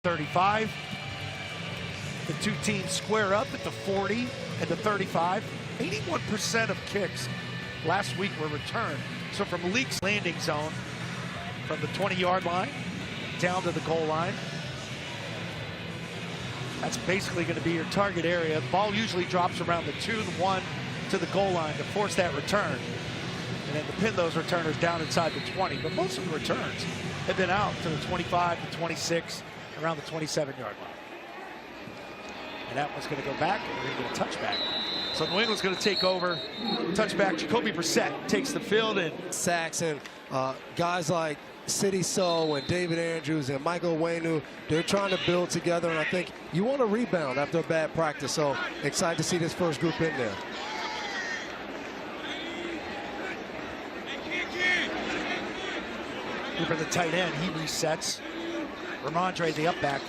35. The two teams square up at the 40 and the 35. 81% of kicks last week were returned. So from Leake's landing zone, from the 20-yard line down to the goal line, that's basically going to be your target area. The ball usually drops around the 2, the 1 to the goal line to force that return, and then to pin those returners down inside the 20. But most of the returns have been out to the 25, the 26, around the 27-yard line. And that one's going to go back, and we're going to get a touchback. So New England's going to take over. Touchback, Jacoby Brissett takes the field. And sacks and guys like City So and David Andrews and Michael Waynu, they're trying to build together, and I think you want to rebound after a bad practice. So excited to see this first group in there. For the tight end, he resets. Ramondre, the up back.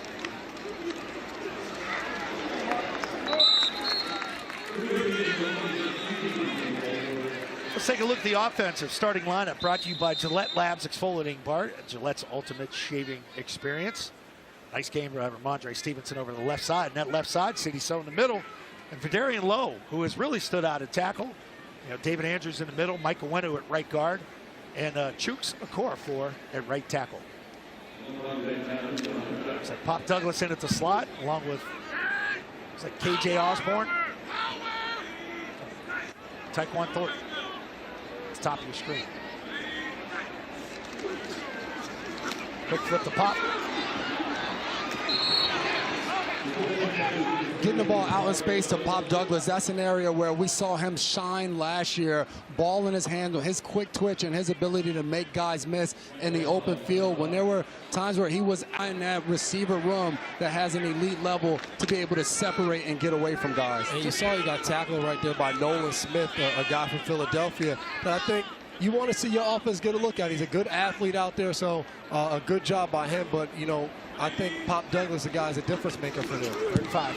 Let's take a look at the offensive starting lineup, brought to you by Gillette Labs Exfoliating Bar, Gillette's ultimate shaving experience. Nice game, Ramondre Stevenson over the left side. And that left side, City So in the middle. And Vidarian Lowe, who has really stood out at tackle. You know, David Andrews in the middle, Michael Wenu at right guard, and Chooks Okorafor at right tackle. It's like Pop Douglas in at the slot, along with it's like KJ Osborne. Tyquan Thornton. It's top of your screen. Quick flip the pop. Getting the ball out in space to Pop Douglas, that's an area where we saw him shine last year. Ball in his hand, his quick twitch and his ability to make guys miss in the open field. When there were times where he was in that receiver room that has an elite level to be able to separate and get away from guys. And you saw he got tackled right there by Nolan Smith, a guy from Philadelphia. But I think you want to see your offense get a look at. He's a good athlete out there, so a good job by him. But, you know, I think Pop Douglas, the guy, is a difference maker for them. 35.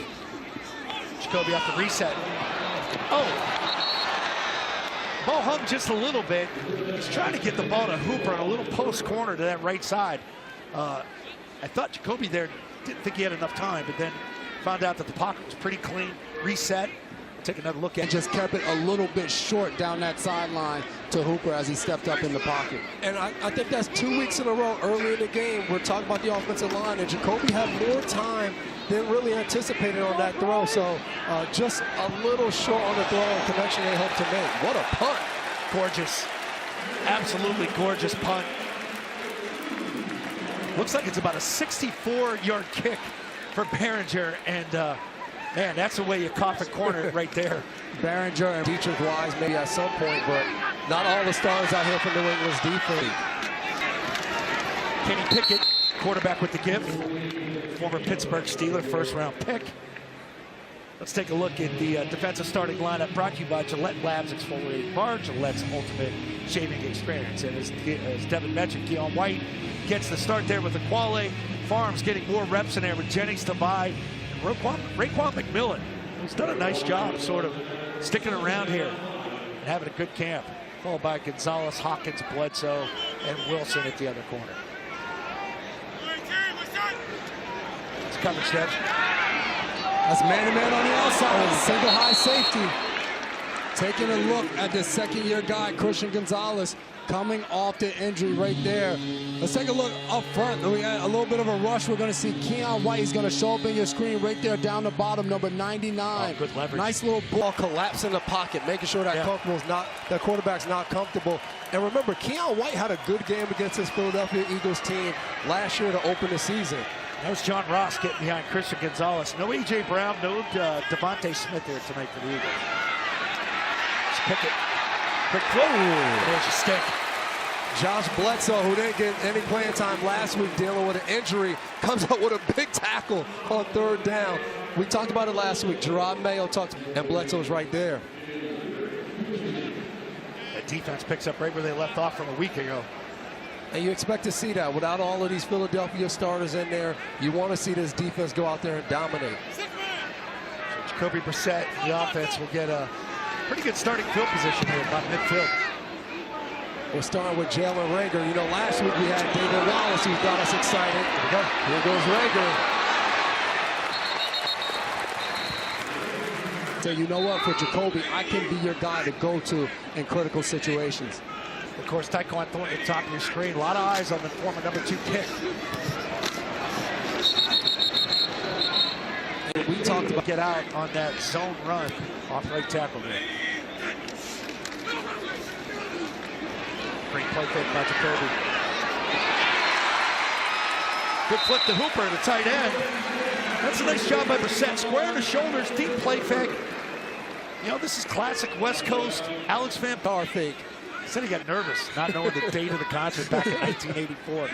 Jacoby off the reset. Oh! Ball hung just a little bit. He's trying to get the ball to Hooper on a little post corner to that right side. I thought Jacoby there didn't think he had enough time, but then found out that the pocket was pretty clean. Reset. Take another look at it. Just kept it a little bit short down that sideline to Hooper as he stepped up in the pocket. And I think that's 2 weeks in a row early in the game. We're talking about the offensive line, and Jacoby had more time than really anticipated on that throw. So just a little short on the throw and connection they hope to make. What a punt. Gorgeous. Absolutely gorgeous punt. Looks like it's about a 64-yard kick for Behringer, and man, that's the way you coffin corner it right there. Behringer and Dietrich Wise maybe at some point, but not all the stars out here from New England's defense. Kenny Pickett, quarterback with the gift. Former Pittsburgh Steeler, first-round pick. Let's take a look at the defensive starting lineup, brought to you by Gillette Labs Exfoliating Bar, Gillette's ultimate shaving experience. And as Devin mentioned, Keon White gets the start there with the Quale. Farms getting more reps in there with Jennings to buy. Raekwon McMillan, who's done a nice job sort of sticking around here and having a good camp, followed by Gonzalez, Hawkins, Bledsoe, and Wilson at the other corner. It's coverage, Dev. That's man-to-man on the outside. Single high safety. Taking a look at the second-year guy, Christian Gonzalez, coming off the injury right there. Let's take a look up front. We got a little bit of a rush. We're going to see Keon White. He's going to show up in your screen right there down the bottom, number 99. Oh, good leverage. Nice little Ball collapse in the pocket, making sure that that quarterback's not comfortable. And remember, Keon White had a good game against his Philadelphia Eagles team last year to open the season. That was John Ross getting behind Christian Gonzalez. No A.J. Brown, no Devontae Smith there tonight for the Eagles. Pickett. Quick throw. There's a stick. Josh Bledsoe, who didn't get any playing time last week dealing with an injury, comes up with a big tackle on third down. We talked about it last week. Gerard Mayo talked, and Bledsoe's right there. That defense picks up right where they left off from a week ago. And you expect to see that. Without all of these Philadelphia starters in there, you want to see this defense go out there and dominate. So Jacoby Brissett, the offense, will get a pretty good starting field position here about midfield. We're starting with Jalen Reagor. You know, last week we had David Wallace, who got us excited. Here goes Reagor. So you know what, for Jacoby, I can be your guy to go to in critical situations. Of course, Tyquan Thornton at the top of your screen. A lot of eyes on the former #2 pick. And we talked about get out on that zone run off right tackle there. Great play fake by Jacoby. Good flip to Hooper, the tight end. That's a nice job by Brissett. Square in the shoulders, deep play fake. You know, this is classic West Coast Alex Van Pelt fake. He said he got nervous not knowing the date of the concert back in 1984.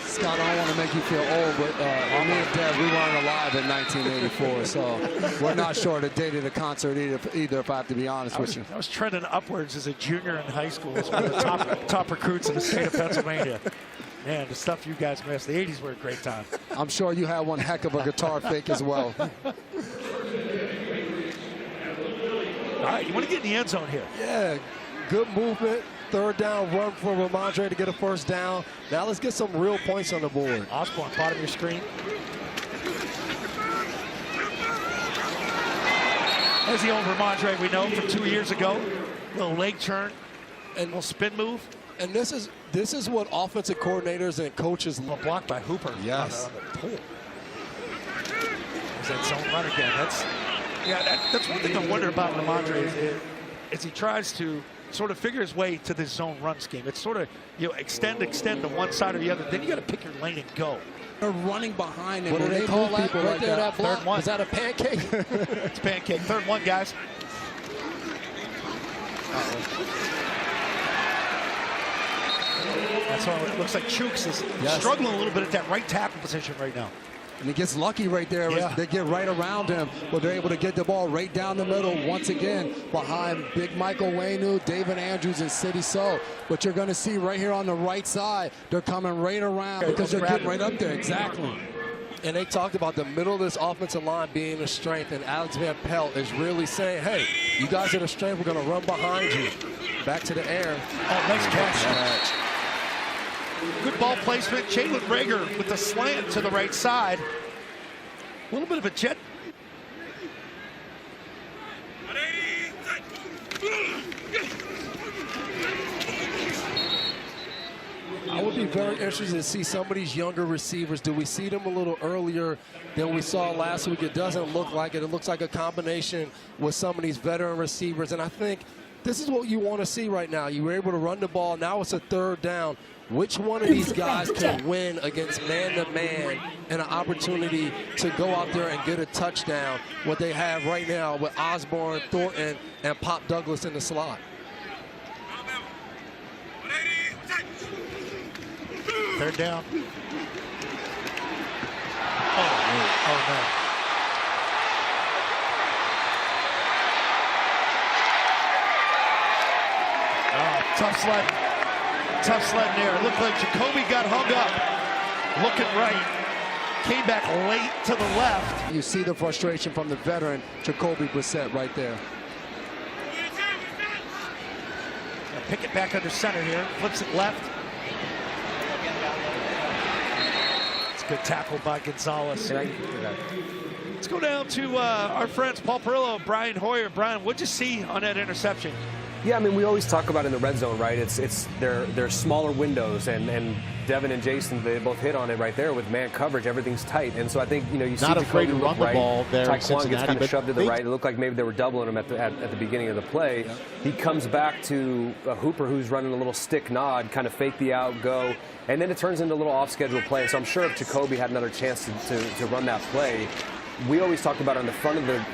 Scott, I don't want to make you feel old, but me and Dad, we weren't alive in 1984, so we're not sure the date of the concert either, if I have to be honest with you. I was trending upwards as a junior in high school. As one of the top recruits in the state of Pennsylvania. Man, the stuff you guys missed. The 80s were a great time. I'm sure you had one heck of a guitar fake as well. All right, you want to get in the end zone here. Yeah, good movement. Third down run for Ramondre to get a first down. Now let's get some real points on the board. Osborne, bottom of your screen. There's the old Ramondre we know from 2 years ago. Little leg turn and little spin move. And this is what offensive coordinators and coaches. Well, blocked by Hooper. Yes. On the pull. There's that zone run again. That's one thing I wonder about Ramondre is he tries to sort of figure his way to this zone run scheme. It's sort of, you know, extend to one side or the other. Then you got to pick your lane and go. They're running behind him. What do they call that? People right there, that block. Third one. Is that a pancake? It's pancake. Third one, guys. That's all. It looks like Chooks is struggling a little bit at that right tackle position right now. And he gets lucky right there. Yeah. They get right around him, but they're able to get the ball right down the middle once again behind Big Michael Wainu, David Andrews, and City So. What you're going to see right here on the right side, they're coming right around because they're getting right up there. Exactly. And they talked about the middle of this offensive line being a strength, and Alex Van Pelt is really saying, hey, you guys are the strength. We're going to run behind you. Back to the air. Oh, nice catch. Good ball placement. Jalen Reagor with the slant to the right side. A little bit of a jet. I would be very interested to see some of these younger receivers. Do we see them a little earlier than we saw last week? It doesn't look like it. It looks like a combination with some of these veteran receivers. And I think this is what you want to see right now. You were able to run the ball. Now it's a third down. Which one of these guys can win against man-to-man and an opportunity to go out there and get a touchdown? What they have right now with Osborne, Thornton, and Pop Douglas in the slot. Third down. Oh no. Tough sled. Tough sled there. It looked like Jacoby got hung up. Looking right. Came back late to the left. You see the frustration from the veteran, Jacoby Brissett, right there. Pick it back under center here. Flips it left. It's a good tackle by Gonzalez. Let's go down to our friends Paul Perillo and Brian Hoyer. Brian, what'd you see on that interception? Yeah, I mean, we always talk about in the red zone, right? It's they're smaller windows, and Devin and Jason, they both hit on it right there with man coverage. Everything's tight, and so I think, you know, you see not afraid to run the right. ball there. Tyquan gets kind of shoved to the right. It looked like maybe they were doubling him at the beginning of the play. Yeah. He comes back to Hooper, who's running a little stick nod, kind of fake the out, go, and then it turns into a little off-schedule play. So I'm sure if Jacoby had another chance to run that play. We always talk about on the front of the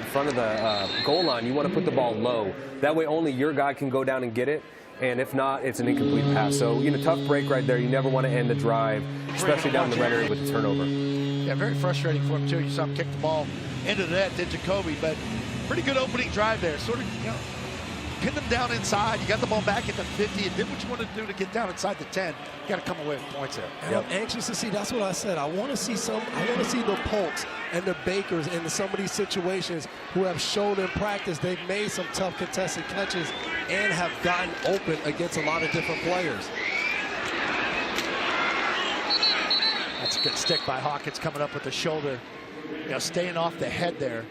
goal line, you want to put the ball low. That way only your guy can go down and get it, and if not, it's an incomplete pass. So, you know, tough break right there. You never want to end the drive, especially down the red area with the turnover. Yeah, very frustrating for him, too. You saw him kick the ball into the net, did Jacoby, but pretty good opening drive there. Sort of, you know, pinned them down inside. You got the ball back at the 50. You did what you wanted to do to get down inside the 10. You got to come away with points there. And I'm anxious to see. That's what I said. I want to see the Polks and the Bakers in some of these situations who have shown in practice they've made some tough contested catches and have gotten open against a lot of different players. That's a good stick by Hawkins coming up with the shoulder. You know, staying off the head there.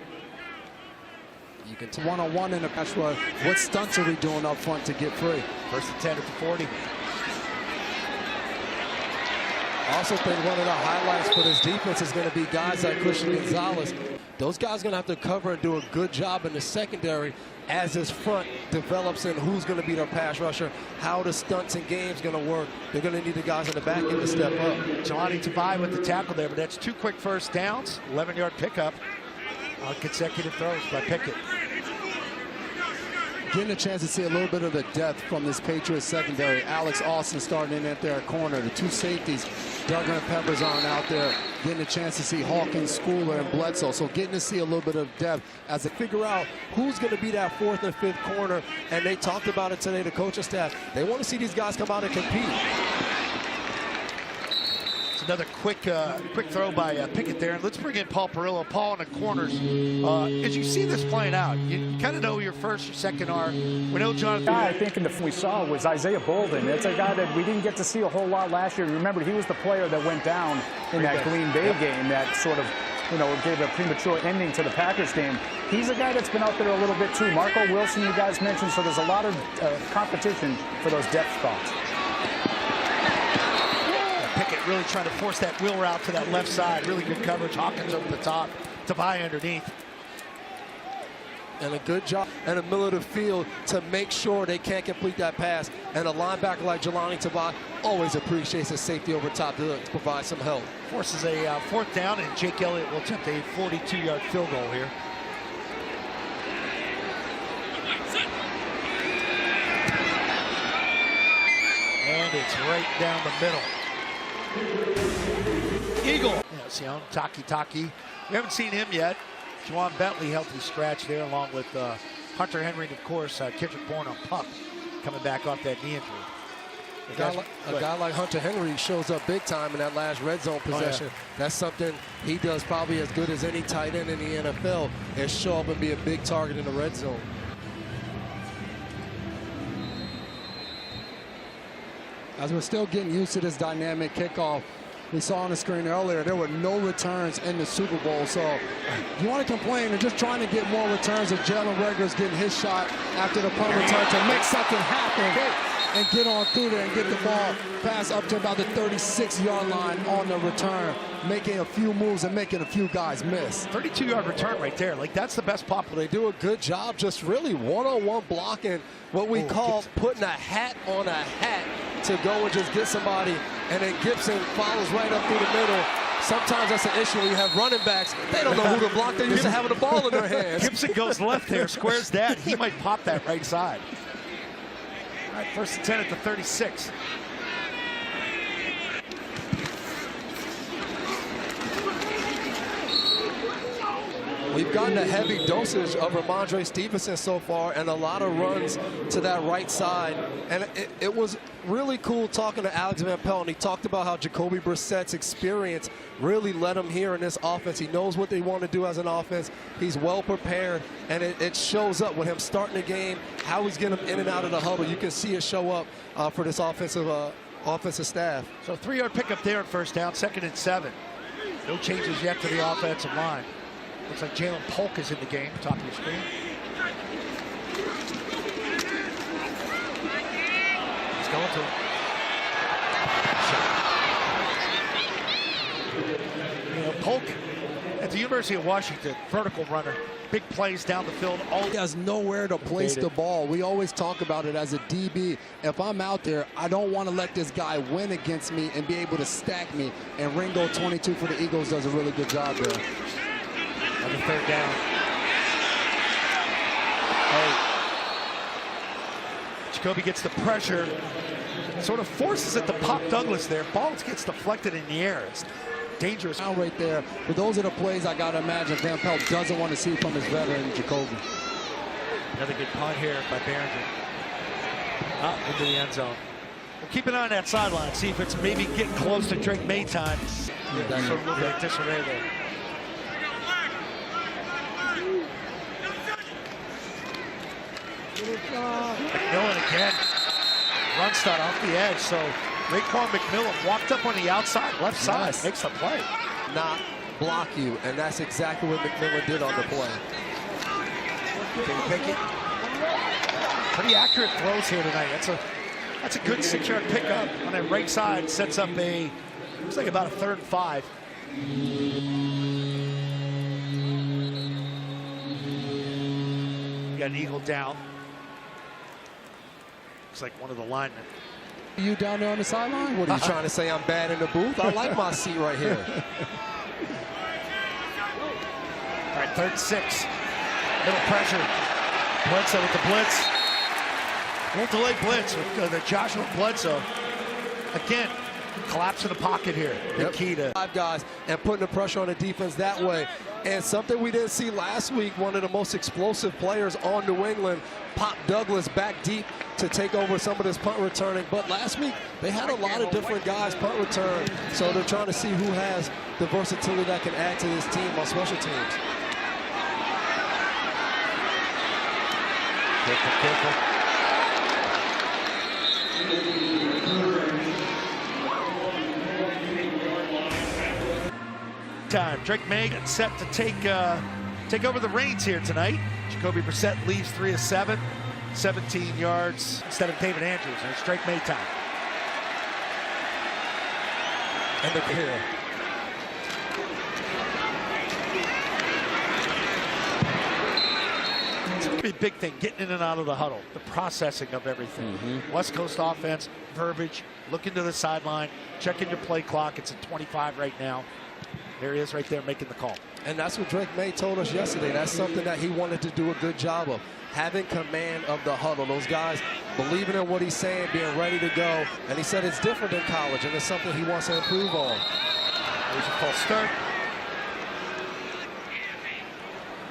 You can one-on-one in the pass rush. What stunts are we doing up front to get free? First and 10 at the 40. I also think one of the highlights for this defense is going to be guys like Christian Gonzalez. Those guys are going to have to cover and do a good job in the secondary as this front develops in who's going to be their pass rusher, how the stunts and games going to work. They're going to need the guys in the back end to step up. Jelani Tavai with the tackle there, but that's 2 quick first downs, 11-yard pickup on consecutive throws by Pickett. Getting a chance to see a little bit of the depth from this Patriots secondary. Alex Austin starting in at their corner. The 2 safeties, Duggar and Peppers on out there. Getting a chance to see Hawkins, Schooler, and Bledsoe. So getting to see a little bit of depth as they figure out who's going to be that 4th and 5th corner. And they talked about it today, the coaching staff. They want to see these guys come out and compete. Another quick throw by Pickett there. And let's bring in Paul Perillo. Paul in the corners. As you see this playing out, you kind of know your first or second are. We know Jonathan. The guy I think we saw was Isaiah Bolden. It's a guy that we didn't get to see a whole lot last year. Remember, he was the player that went down in that Green Bay game that sort of, gave a premature ending to the Packers game. He's a guy that's been out there a little bit too. Marco Wilson, you guys mentioned, so there's a lot of competition for those depth spots. Pickett really trying to force that wheel route to that left side. Really good coverage. Hawkins over the top. Tavai underneath. And a good job in the middle of the field to make sure they can't complete that pass. And a linebacker like Jelani Tavai always appreciates his safety over top to provide some help. Forces a 4th down, and Jake Elliott will attempt a 42-yard field goal here. And it's right down the middle. Eagle. Yeah, see on Taki. We haven't seen him yet. Juwan Bentley healthy scratch there, along with Hunter Henry, and of course Kendrick Bourne on pup, coming back off that knee injury. A guy like Hunter Henry shows up big time in that last red zone possession. That's something he does probably as good as any tight end in the NFL, is show up and be a big target in the red zone. As we're still getting used to this dynamic kickoff, we saw on the screen earlier, there were no returns in the Super Bowl. So you want to complain, they're just trying to get more returns as Jalen Reagor's getting his shot after the punt return to make something happen and get on through there and get the ball pass up to about the 36-yard line on the return, making a few moves and making a few guys miss. 32-yard return right there. Like, that's the best pop. They do a good job just really one-on-one blocking, what we call putting a hat on a hat to go and just get somebody, and then Gibson follows right up through the middle. Sometimes that's an issue when you have running backs. They don't know who to block. They're used to having the ball in their hands. Gibson goes left there, squares that. He might pop that right side. All right, 1st and 10 at the 36. We've gotten a heavy dosage of Ramondre Stevenson so far, and a lot of runs to that right side. And it was really cool talking to Alex Van Pelt, and he talked about how Jacoby Brissett's experience really led him here in this offense. He knows what they want to do as an offense. He's well prepared, and it shows up with him starting the game, how he's getting him in and out of the huddle. You can see it show up for this offensive staff. So 3-yard pickup there at 1st down, 2nd and 7. No changes yet to the offensive line. Looks like Jalen Polk is in the game, top of your screen. He's going to him. Polk at the University of Washington, vertical runner, big plays down the field. He has nowhere to place the ball. We always talk about it as a DB. If I'm out there, I don't want to let this guy win against me and be able to stack me. And Ringo, 22 for the Eagles, does a really good job there. On the 3rd down. Jacoby gets the pressure, sort of forces it to Pop Douglas there. Ball gets deflected in the air. It's dangerous. Now right there. But those are the plays I got to imagine Van Pelt doesn't want to see from his veteran Jacoby. Another good punt here by Behringer. Up into the end zone. We'll keep an eye on that sideline, see if it's maybe getting close to Drake May time. That's a little bit of disarray there. McMillan again. Run start off the edge. So Raekwon McMillan walked up on the outside, left side, makes the play. Not block you, and that's exactly what McMillan did on the play. Pickett. Pretty accurate throws here tonight. That's a good 6-yard pickup on that right side. Sets up a, looks like about a 3rd and 5. You got an eagle down. Looks like one of the linemen. You down there on the sideline? What are you trying to say? I'm bad in the booth? I like my seat right here. All right, 3rd and 6. Middle pressure. Bledsoe with the blitz. Won't delay blitz with the Joshua Bledsoe. Again, collapse in the pocket here. The key to 5 guys and putting the pressure on the defense that way. And something we didn't see last week, one of the most explosive players on New England, Pop Douglas, back deep to take over some of this punt returning. But last week, they had a lot of different guys punt return. So they're trying to see who has the versatility that can add to this team on special teams. Careful. Time. Drake May gets set to take over the reins here tonight. Jacoby Brissett leaves 3 of 7, 17 yards instead of David Andrews. And it's Drake May time. And they're here. It's going to be a big thing, getting in and out of the huddle, the processing of everything. West Coast offense, verbiage, looking to the sideline, checking your play clock. It's at 25 right now. There he is right there making the call. And that's what Drake May told us yesterday. That's something that he wanted to do a good job of, having command of the huddle. Those guys believing in what he's saying, being ready to go. And he said it's different than college, and it's something he wants to improve on. There's a false start.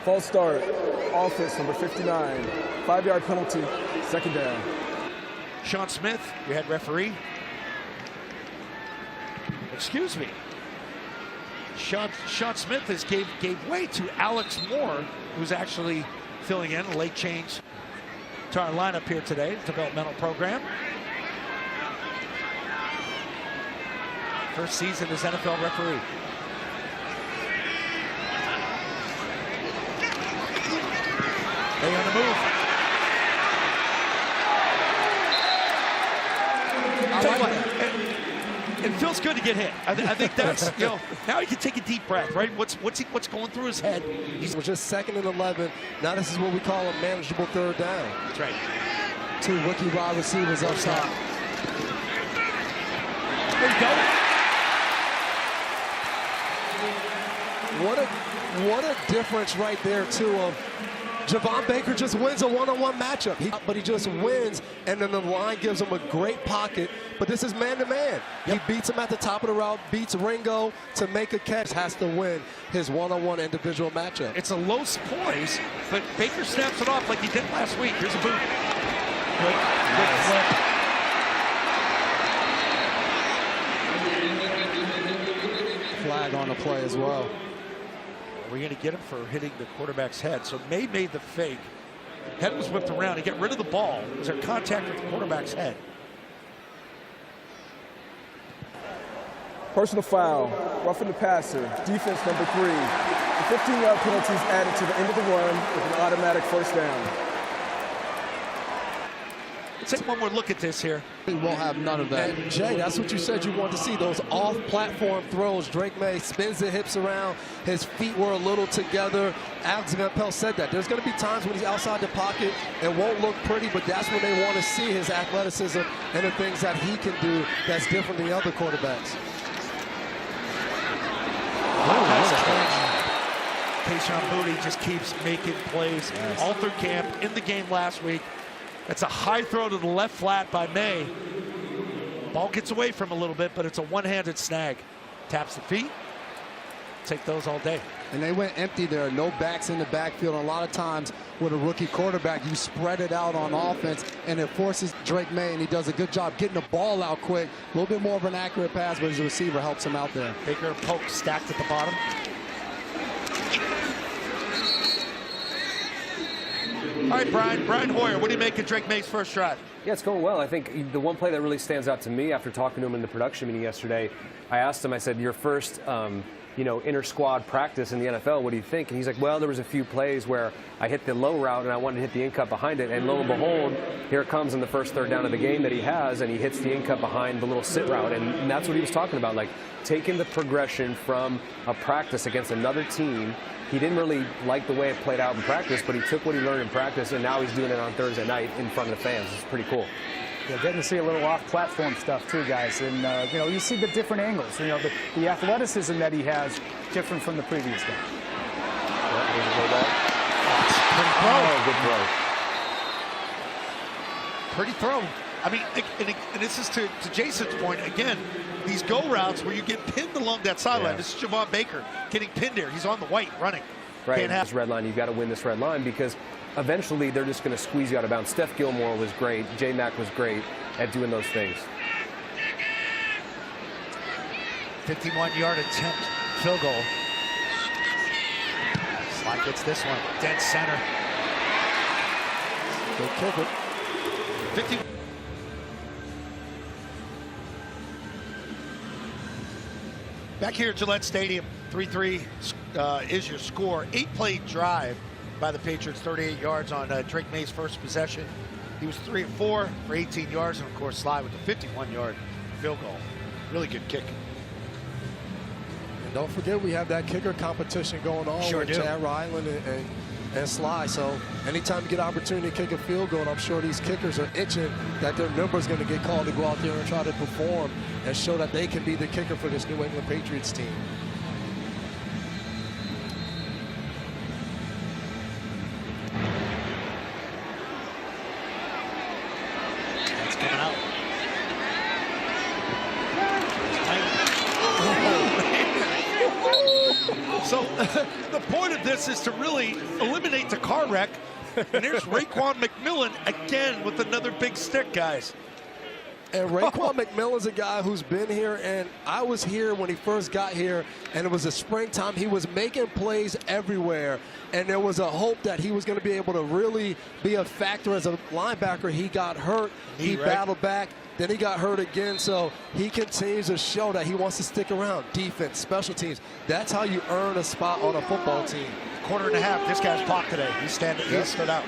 False start, offense number 59, 5-yard penalty, 2nd down. Sean Smith, your head referee. Excuse me. Sean Smith gave way to Alex Moore, who's actually filling in, a late change to our lineup here today, developmental program. First season as NFL referee. They on the move. Tell you what, it feels good to get hit. I think that's, you know, now he can take a deep breath, right? What's going through his head? He was just 2nd and 11. Now this is what we call a manageable 3rd down. That's right. 2 rookie wide receivers up top. There you go. What a difference right there, too. Javon Baker just wins a one-on-one matchup, but he just wins, and then the line gives him a great pocket. But this is man-to-man. He beats him at the top of the route, beats Ringo to make a catch, has to win his one-on-one individual matchup. It's a low poise, but Baker snaps it off like he did last week. Here's a boot. Good flip. Flag on the play as well. We're going to get him for hitting the quarterback's head. So May made the fake. Head was whipped around. He got rid of the ball. Was there contact with the quarterback's head? Personal foul, roughing the passer, defense number 3. The 15-yard penalty is added to the end of the run with an automatic 1st down. Let's take one more look at this here. We won't have none of that. And Jay, that's what you said you want to see, those off-platform throws. Drake May spins the hips around. His feet were a little together. Alex Van Pelt said that. There's going to be times when he's outside the pocket. It won't look pretty, but that's when they want to see his athleticism and the things that he can do that's different than the other quarterbacks. Kayshon Boutte just keeps making plays all through camp, in the game last week. That's a high throw to the left flat by May. Ball gets away from him a little bit, but it's a one-handed snag. Taps the feet. take those all day. And they went empty there. No backs in the backfield. And a lot of times with a rookie quarterback, you spread it out on offense, and it forces Drake May, and he does a good job getting the ball out quick. A little bit more of an accurate pass, but his receiver helps him out there. Baker and Polk stacked at the bottom. All right, Brian Hoyer, what do you make of Drake May's first drive? Yeah, it's going well. I think the one play that really stands out to me after talking to him in the production meeting yesterday, I asked him, I said, your first inter-squad practice in the NFL, what do you think? And he's like, well, there was a few plays where I hit the low route and I wanted to hit the in-cut behind it, and lo and behold, here it comes in the first third down of the game that he has, and he hits the in-cut behind the little sit route, and that's what he was talking about, like taking the progression from a practice against another team. He didn't really like the way it played out in practice, but he took what he learned in practice, and now he's doing it on Thursday night in front of the fans. It's pretty cool. Yeah, getting to see a little off-platform stuff too, guys, and you see the different angles. The athleticism that he has, different from the previous guy. Pretty throw. I mean, and this is to Jason's point again. These go routes where you get pinned along that sideline. Yeah. This is Javon Baker getting pinned here. He's on the white running. Right, this red line, you've got to win this red line because eventually they're just going to squeeze you out of bounds. Steph Gilmore was great. J-Mac was great at doing those things. 51-yard attempt, field goal. Slide gets this one, dead center. Good kick it. 50. Back here at Gillette Stadium, 3-3 is your score. 8-play drive by the Patriots, 38 yards on Drake May's first possession. He was 3 of 4 for 18 yards, and of course Sly with the 51-yard field goal. Really good kick. And don't forget, we have that kicker competition going on with Chad Ryland and Sly. So anytime you get an opportunity to kick a field goal, I'm sure these kickers are itching that their number's going to get called to go out there and try to perform and show that they can be the kicker for this New England Patriots team. That's coming out. So the point of this is to really eliminate the car wreck. And there's Raekwon McMillan again with another big stick, guys. And Raekwon McMillan's a guy who's been here, and I was here when he first got here, and it was a springtime. He was making plays everywhere, and there was a hope that he was going to be able to really be a factor as a linebacker. He got hurt. He battled back. Then he got hurt again, so he continues to show that he wants to stick around. Defense, special teams. That's how you earn a spot on a football team. Quarter and a half. This guy's popped today. He stood out.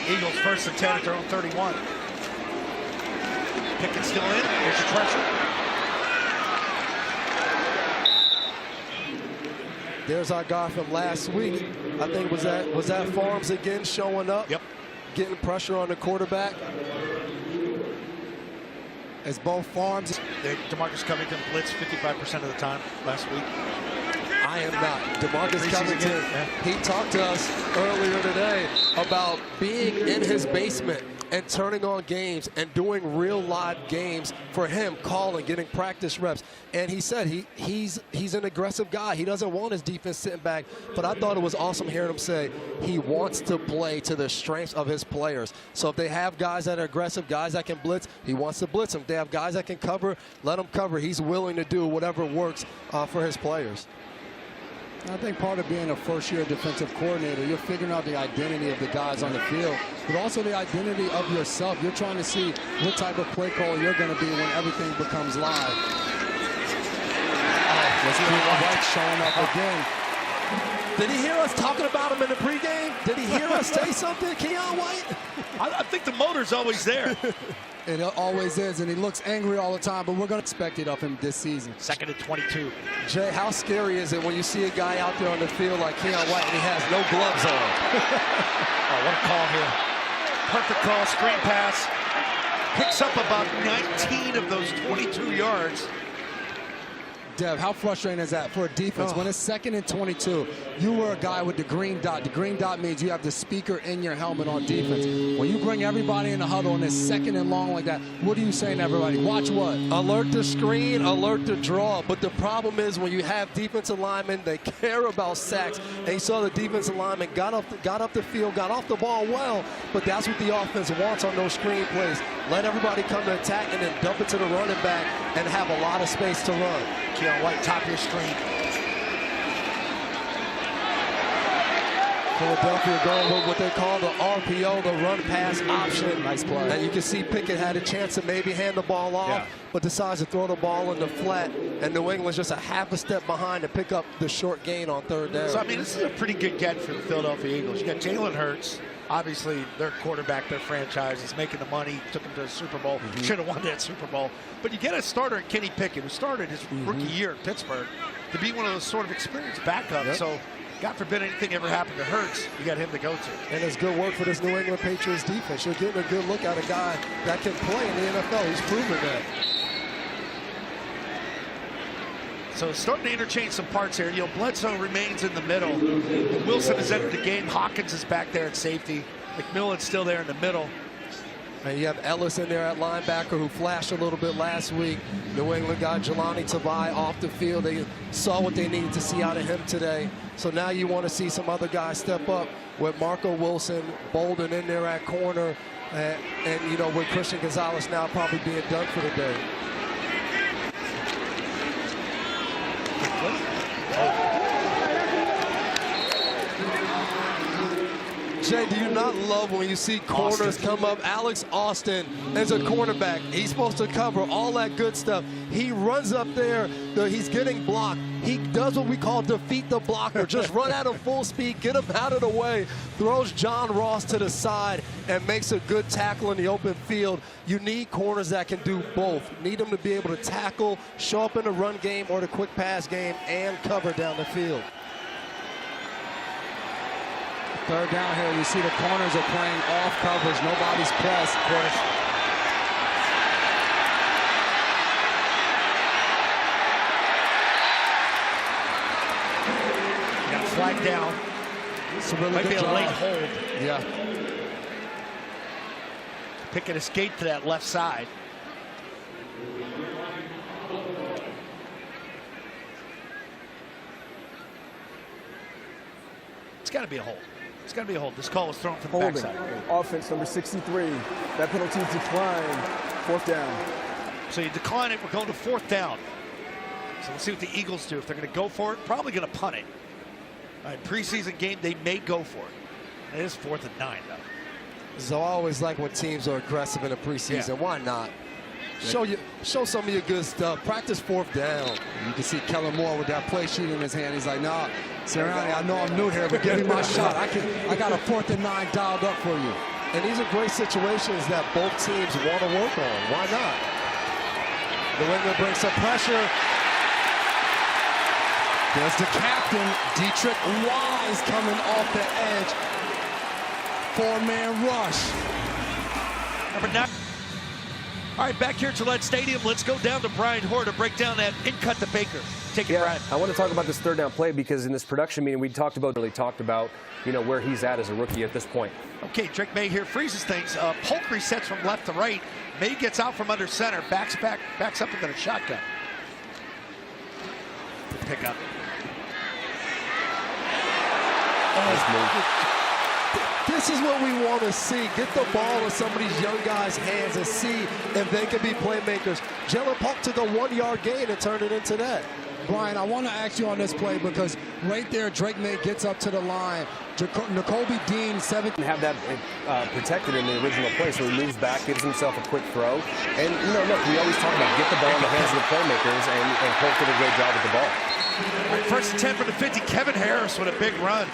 Eagles first and 10 at their own 31. Pickens still in. Here's the pressure. There's our guy from last week. I think was that Farms again showing up. Yep. Getting pressure on the quarterback. As both Farms. DeMarcus Covington blitzed 55% of the time last week. I am not. DeMarcus Covington, he talked to us earlier today about being in his basement and turning on games and doing real live games for him, calling, getting practice reps. And he said he's an aggressive guy. He doesn't want his defense sitting back. But I thought it was awesome hearing him say he wants to play to the strengths of his players. So if they have guys that are aggressive, guys that can blitz, he wants to blitz them. If they have guys that can cover, let them cover. He's willing to do whatever works for his players. I think part of being a first-year defensive coordinator, you're figuring out the identity of the guys on the field, but also the identity of yourself. You're trying to see what type of play call you're going to be when everything becomes live. Let's see White showing up again. Did he hear us talking about him in the pregame? Did he hear us say something, Keon White? I think the motor's always there. It always is, and he looks angry all the time, but we're going to expect it of him this season. Second and 22. Jay, how scary is it when you see a guy out there on the field like Keon White and he has no gloves on? Oh, what a call here. Perfect call, screen pass. Picks up about 19 of those 22 yards. Dev, how frustrating is that for a defense? When it's 2nd and 22, you were a guy with the green dot. The green dot means you have the speaker in your helmet on defense. When you bring everybody in the huddle and it's 2nd and long like that, what are you saying to everybody? Watch what? Alert the screen, alert the draw. But the problem is when you have defensive linemen, they care about sacks. And you saw the defensive lineman got up the field, got off the ball well, but that's what the offense wants on those screen plays. Let everybody come to attack and then dump it to the running back and have a lot of space to run. Keon White, top of your screen. Philadelphia going with what they call the RPO, the run-pass option. Nice play. And you can see Pickett had a chance to maybe hand the ball off, but decides to throw the ball in the flat, and New England's just a half a step behind to pick up the short gain on 3rd down. So, I mean, this is a pretty good get for the Philadelphia Eagles. You got Jalen Hurts, obviously their quarterback, their franchise, is making the money, took them to the Super Bowl, should have won that Super Bowl. But you get a starter in Kenny Pickett, who started his rookie year in Pittsburgh, to be one of those sort of experienced backups. So, God forbid anything ever happened to Hurts, you got him to go to. And it's good work for this New England Patriots defense. You're getting a good look at a guy that can play in the NFL. He's proven that. So starting to interchange some parts here. You know, Bledsoe remains in the middle. Wilson has entered the game. Hawkins is back there at safety. McMillan's still there in the middle. And you have Ellis in there at linebacker, who flashed a little bit last week. New England got Jelani Tavai off the field. They saw what they needed to see out of him today. So now you want to see some other guys step up with Marco Wilson, Bolden in there at corner, and you know, with Christian Gonzalez now probably being done for the day. Jay, do you not love when you see corners come up? Alex Austin is a cornerback. He's supposed to cover all that good stuff. He runs up there. He's getting blocked. He does what we call defeat the blocker. Just run at him full speed, get him out of the way, throws John Ross to the side, and makes a good tackle in the open field. You need corners that can do both. You need them to be able to tackle, show up in the run game or the quick pass game, and cover down the field. 3rd down here, you see the corners are playing off coverage. Nobody's pressed. Got a flag down. It's a really Might good be a job. late hold. Yeah. Pickett escaped to that left side. It's got to be a hold. It's got to be a hold. This call was thrown from the Holding. backside. Offense number 63. That penalty is declined. 4th down. So you decline it. We're going to 4th down. So let's see what the Eagles do. If they're going to go for it, probably going to punt it. All right, preseason game, they may go for it. It is 4th and 9, though. So I always like when teams are aggressive in the preseason. Why not? Show some of your good stuff. Practice 4th down. You can see Kellen Moore with that play sheet in his hand. He's like, nah, Sirianni, I know I'm new here, but give me my shot. I got a 4th and 9 dialed up for you. And these are great situations that both teams want to work on. Why not? New England brings some pressure. There's the captain, Dietrich Wise, coming off the edge. 4-man rush. Number 9. All right, back here at Gillette Stadium, let's go down to Brian Hoare to break down that in-cut to Baker. Take it, Brian. I want to talk about this 3rd down play because in this production meeting we talked about, you know, where he's at as a rookie at this point. Okay, Drake May here freezes things. Polk resets from left to right. May gets out from under center, backs up into the shotgun. Pick up. This is what we want to see. Get the ball in some of these young guys' hands and see if they can be playmakers. Jalen Polk took a 1-yard gain and turned it into that. Brian, I want to ask you on this play because right there, Drake May gets up to the line. N'Kobe Dean, 17. Have that protected in the original play, so he moves back, gives himself a quick throw. And, you know, look, we always talk about get the ball in the hands of the playmakers, and Polk did a great job with the ball. All right, 1st and 10 for the 50. Kevin Harris with a big run.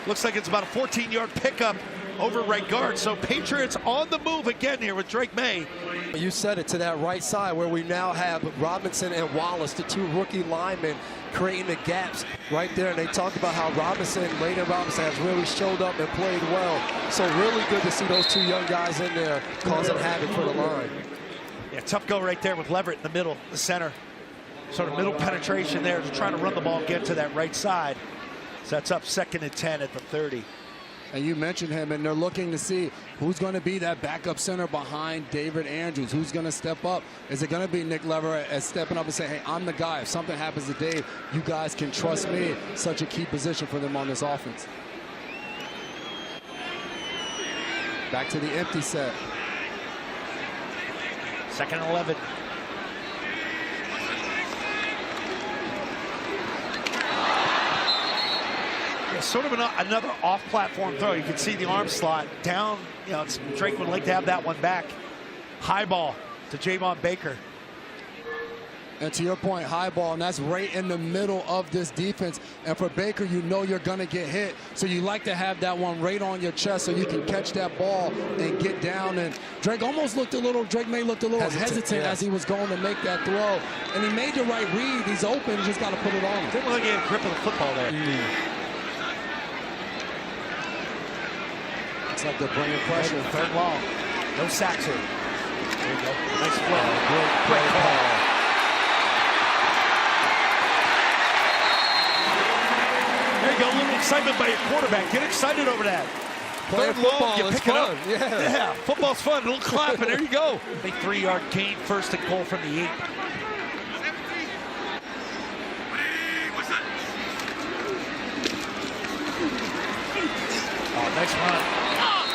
Looks like it's about a 14-yard pickup over right guard. So Patriots on the move again here with Drake May. You said it, to that right side where we now have Robinson and Wallace, the 2 rookie linemen, creating the gaps right there. And they talked about how Layden Robinson has really showed up and played well. So really good to see those 2 young guys in there causing havoc for the line. Yeah, tough go right there with Leverett in the middle, the center. Sort of middle penetration there, just trying to run the ball, get to that right side. Sets up 2nd and 10 at the 30. And you mentioned him, and they're looking to see who's going to be that backup center behind David Andrews. Who's going to step up? Is it going to be Nick Leverett as stepping up and saying, hey, I'm the guy. If something happens to Dave, you guys can trust me. Such a key position for them on this offense. Back to the empty set. 2nd and 11. Yeah, sort of another off-platform throw. You can see the arm slot down. You know, Drake would like to have that one back. High ball to Javon Baker. And to your point, high ball, and that's right in the middle of this defense. And for Baker, you know you're going to get hit. So you like to have that one right on your chest so you can catch that ball and get down. And Drake almost looked a little, Drake May looked a little hesitant as he was going to make that throw. And he made the right read. He's open, just got to put it on him. Didn't look like he had a grip of the football there. Looks like they're bringing pressure. 3rd long. No sacks here. There you go. Nice play. Great call. There you go, a little excitement by your quarterback. Get excited over that. Playing 3rd long, football you is pick it up. fun. Yeah, football's fun. A little clap, and there you go. Big 3-yard gain, 1st and goal from the 8. Oh, nice run.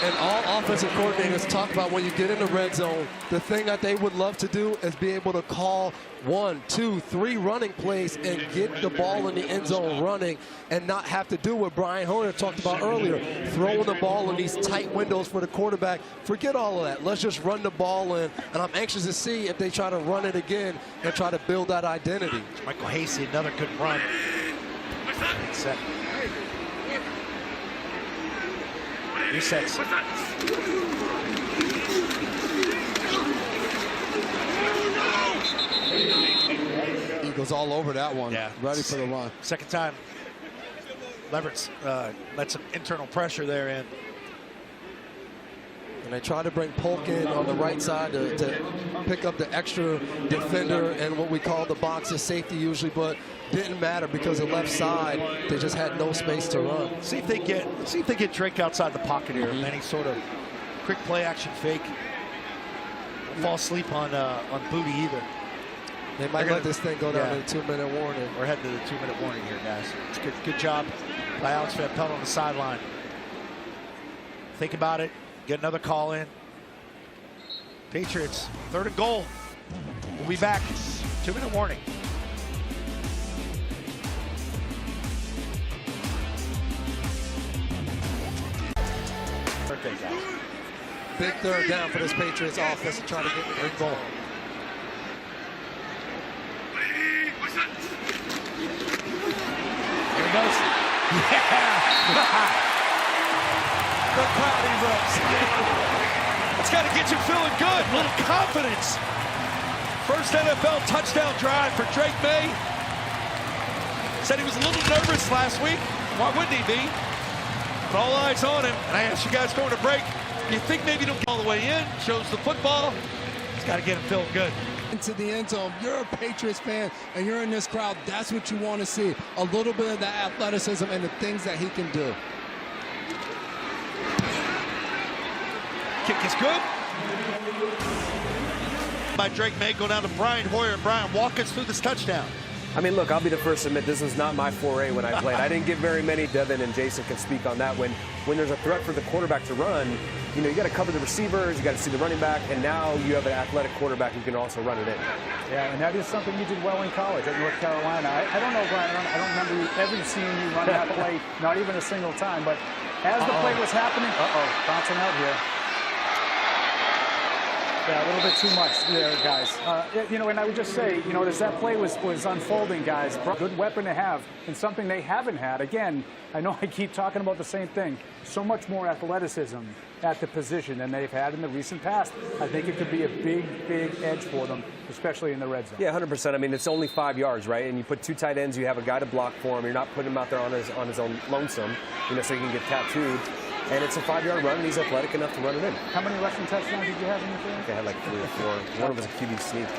And all offensive coordinators talk about when you get in the red zone, the thing that they would love to do is be able to call 1, 2, 3 running plays and get the ball in the end zone running and not have to do what Brian Hoyer talked about earlier, throwing the ball in these tight windows for the quarterback. Forget all of that. Let's just run the ball in. And I'm anxious to see if they try to run it again and try to build that identity. Michael Hasty, another good run. Set. Resets. Eagles all over that one. Yeah. Ready for the run. 2nd time. Leverett let some internal pressure there in. And they try to bring Polk in on the right side to pick up the extra defender and what we call the box of safety usually, but didn't matter because the left side, they just had no space to run. See if they get Drake outside the pocket here. Any sort of quick play action fake. Don't fall asleep on Booty either. They might let this thing go down to the 2-minute warning. We're heading to the 2-minute warning here, guys. It's good job by Alex Van Pelt on the sideline. Think about it. Get another call in. Patriots, 3rd and goal. We'll be back. 2-minute warning. Birthday, guys. Big 3rd down for this Patriots offense to try to get the 3rd goal. Here he goes. Yeah. The crowd erupts. It's got to get you feeling good. A little confidence. First NFL touchdown drive for Drake May. Said he was a little nervous last week. Why wouldn't he be? But all eyes on him. And I asked you guys going to break, do you think maybe he'll get all the way in? Shows the football. It's got to get him feeling good. Into the end zone. You're a Patriots fan and you're in this crowd. That's what you want to see. A little bit of that athleticism and the things that he can do. Kick is good. By Drake May, go down to Brian Hoyer. Brian, walk us through this touchdown. I mean, look, I'll be the first to admit this was not my foray when I played. I didn't get very many. Devin and Jason can speak on that. When there's a threat for the quarterback to run, you know, you got to cover the receivers, you got to see the running back, and now you have an athletic quarterback who can also run it in. Yeah, and that is something you did well in college at North Carolina. I don't know, Brian, I don't remember ever seeing you run that play, not even a single time. But as the play was happening, bouncing out here. Yeah, a little bit too much there, guys. You know, and I would just say, you know, as that play was unfolding, guys, good weapon to have and something they haven't had. Again, I know I keep talking about the same thing. So much more athleticism at the position than they've had in the recent past. I think it could be a big, big edge for them, especially in the red zone. Yeah, 100%. I mean, it's only 5 yards, right? And you put 2 tight ends, you have a guy to block for him. You're not putting him out there on his own lonesome, you know, so he can get tattooed. And it's a 5-yard run, and he's athletic enough to run it in. How many rushing touchdowns did you have in your career? I think I had like 3 or 4. One of them was a QB sneak.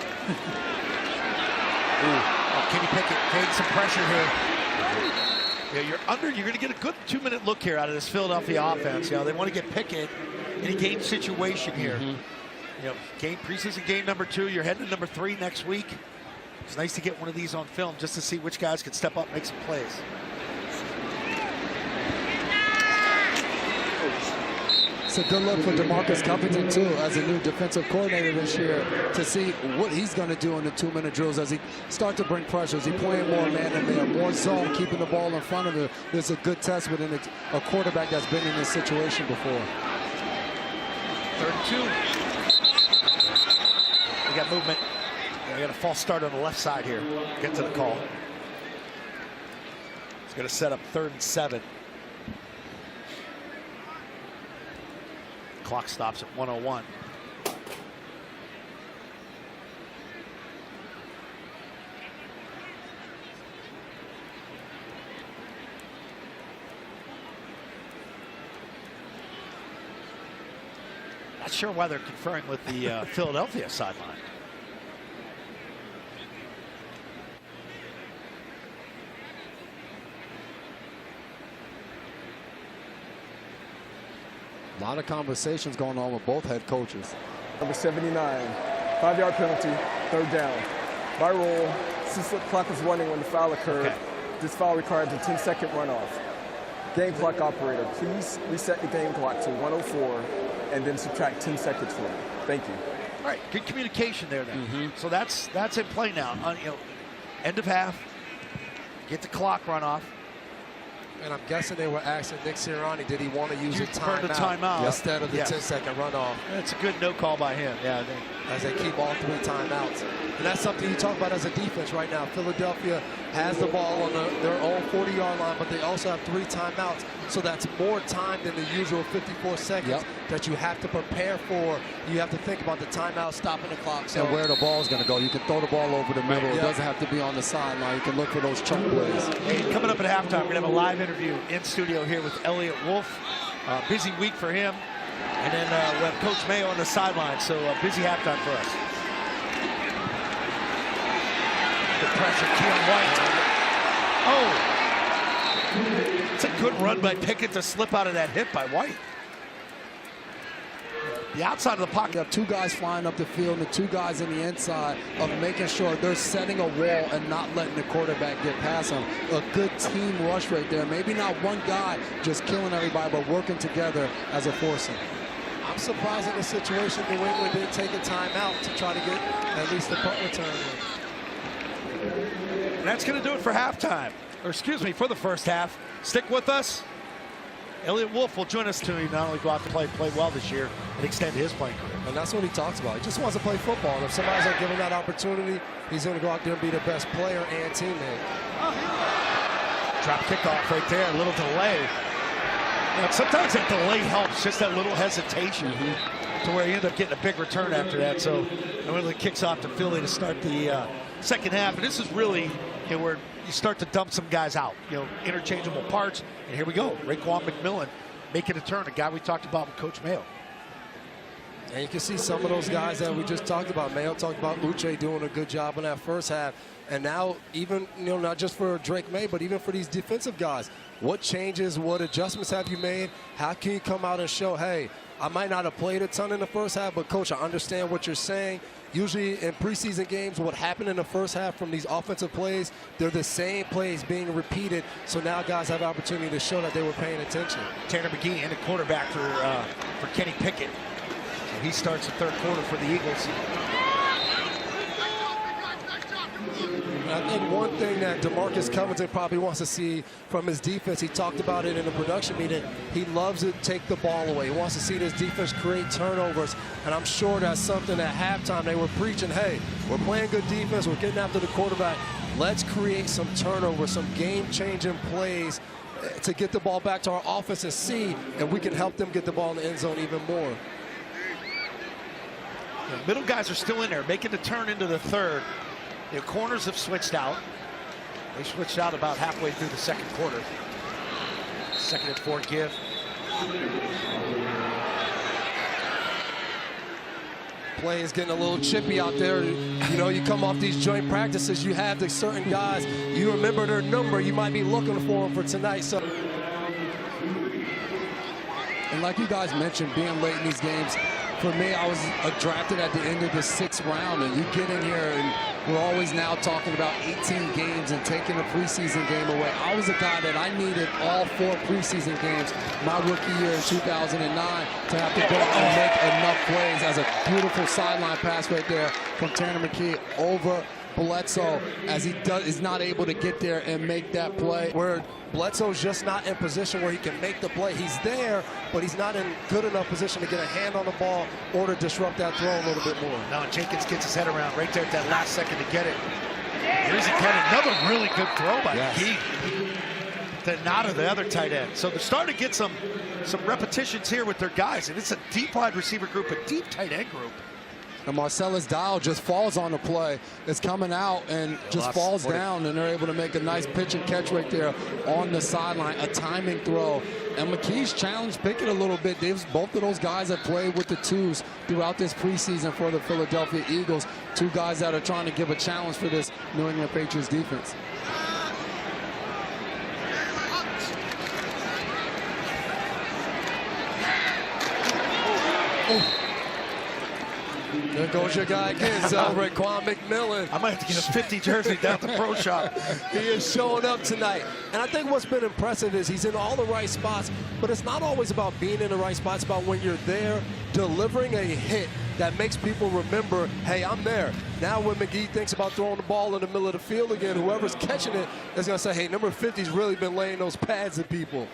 Oh, Kenny Pickett gained some pressure here. Yeah, you're going to get a good 2-minute look here out of this Philadelphia offense. You know, they want to get Pickett in a game situation here. You know, preseason game number 2. You're heading to number 3 next week. It's nice to get one of these on film just to see which guys can step up and make some plays. It's a good look for DeMarcus Covington, too, as a new defensive coordinator this year, to see what he's going to do in the 2-minute drills as he starts to bring pressure. Is he playing more man-to-man, more zone, keeping the ball in front of him? There's a good test within a quarterback that's been in this situation before. 3rd and 2. We got movement. We got a false start on the left side here. Get to the call. It's going to set up 3rd and 7. Clock stops at 1:01. Not sure why they're conferring with the Philadelphia sideline. A lot of conversations going on with both head coaches. Number 79, 5-yard penalty, 3rd down. By rule, since the clock was running when the foul occurred, this foul requires a 10-second runoff. Game clock operator, please reset the game clock to 1:04 and then subtract 10 seconds from it. Thank you. All right, good communication there then. So that's in play now. You know, end of half, get the clock run off. And I'm guessing they were asking Nick Sirianni, did he want to use a timeout instead of the 10-second runoff? It's a good no call by him. Yeah, as they keep all 3 timeouts. And that's something you talk about as a defense right now. Philadelphia has the ball on their own 40-yard line, but they also have 3 timeouts. So that's more time than the usual 54 seconds that you have to prepare for. You have to think about the timeout, stopping the clock. So, and where the ball is going to go. You can throw the ball over the middle. It doesn't have to be on the sideline. You can look for those chunk plays. Hey, coming up at halftime, we're going to have a live interview in studio here with Elliott Wolf. Busy week for him. And then we have Coach Mayo on the sideline. So busy halftime for us. Good pressure, Keon White. Oh! It's a good run by Pickett to slip out of that hit by White. The outside of the pocket. You have 2 guys flying up the field and the 2 guys in the inside of making sure they're setting a wall and not letting the quarterback get past them. A good team rush right there. Maybe not one guy just killing everybody, but working together as a foursome. I'm surprised in the situation New England didn't take a timeout to try to get at least the punt return. And that's going to do it for halftime. Or excuse me, for the first half. Stick with us. Elliott Wolf will join us to not only go out to play well this year and extend his playing career. And that's what he talks about. He just wants to play football. And if somebody's going to give him that opportunity, he's going to go out there and be the best player and teammate. Drop kickoff right there, a little delay. Now, sometimes that delay helps, just that little hesitation to where you end up getting a big return after that. So it really kicks off to Philly to start the second half. And this is really where you start to dump some guys out, interchangeable parts. And here we go, Raekwon McMillan making a turn, a guy we talked about with Coach Mayo. And you can see some of those guys that we just talked about. Mayo talked about Uche doing a good job in that first half. And now even, not just for Drake May, but even for these defensive guys, what changes, what adjustments have you made? How can you come out and show, hey, I might not have played a ton in the first half, but coach, I understand what you're saying. Usually in preseason games, what happened in the first half from these offensive plays, they're the same plays being repeated. So now guys have the opportunity to show that they were paying attention. Tanner McGee in the quarterback for Kenny Pickett. So he starts the third quarter for the Eagles. I think one thing that DeMarcus Covington probably wants to see from his defense, he talked about it in the production meeting, he loves to take the ball away. He wants to see this defense create turnovers, and I'm sure that's something at halftime they were preaching, hey, we're playing good defense, we're getting after the quarterback, let's create some turnovers, some game-changing plays to get the ball back to our offense and see if we can help them get the ball in the end zone even more. The middle guys are still in there, making the turn into the third. The corners have switched out. They switched out about halfway through the second quarter. 2nd and 4 give. play is getting a little chippy out there. You know, you come off these joint practices, you have the certain guys, you remember their number, you might be looking for them for tonight. So, and like you guys mentioned, being late in these games, for me, I was drafted at the end of the 6th round, and you get in here, and we're always now talking about 18 games and taking a preseason game away. I was a guy that I needed all 4 preseason games my rookie year in 2009 to have to go and make enough plays. As a beautiful sideline pass right there from Tanner McKee over Bledsoe, as he is not able to get there and make that play. Where Bledsoe's just not in position where he can make the play. He's there, but he's not in good enough position to get a hand on the ball or to disrupt that throw a little bit more. Now Jenkins gets his head around right there at that last second to get it. Here's again another really good throw by McKee. Then not of the other tight end. So they're starting to get some repetitions here with their guys, and it's a deep wide receiver group, a deep tight end group. And Marcellus Dial just falls on the play. It's coming out and just falls down, and they're able to make a nice pitch and catch right there on the sideline, a timing throw. And McKee's challenged Pickett a little bit. Both of those guys have played with the 2s throughout this preseason for the Philadelphia Eagles. 2 guys that are trying to give a challenge for this New England Patriots defense. There goes your guy again, celebrate Quan McMillan. I might have to get a 50 jersey down at the pro shop. He is showing up tonight. And I think what's been impressive is he's in all the right spots, but it's not always about being in the right spots. It's about when you're there, delivering a hit that makes people remember, hey, I'm there. Now when McGee thinks about throwing the ball in the middle of the field again, whoever's catching it is going to say, hey, number 50's really been laying those pads at people.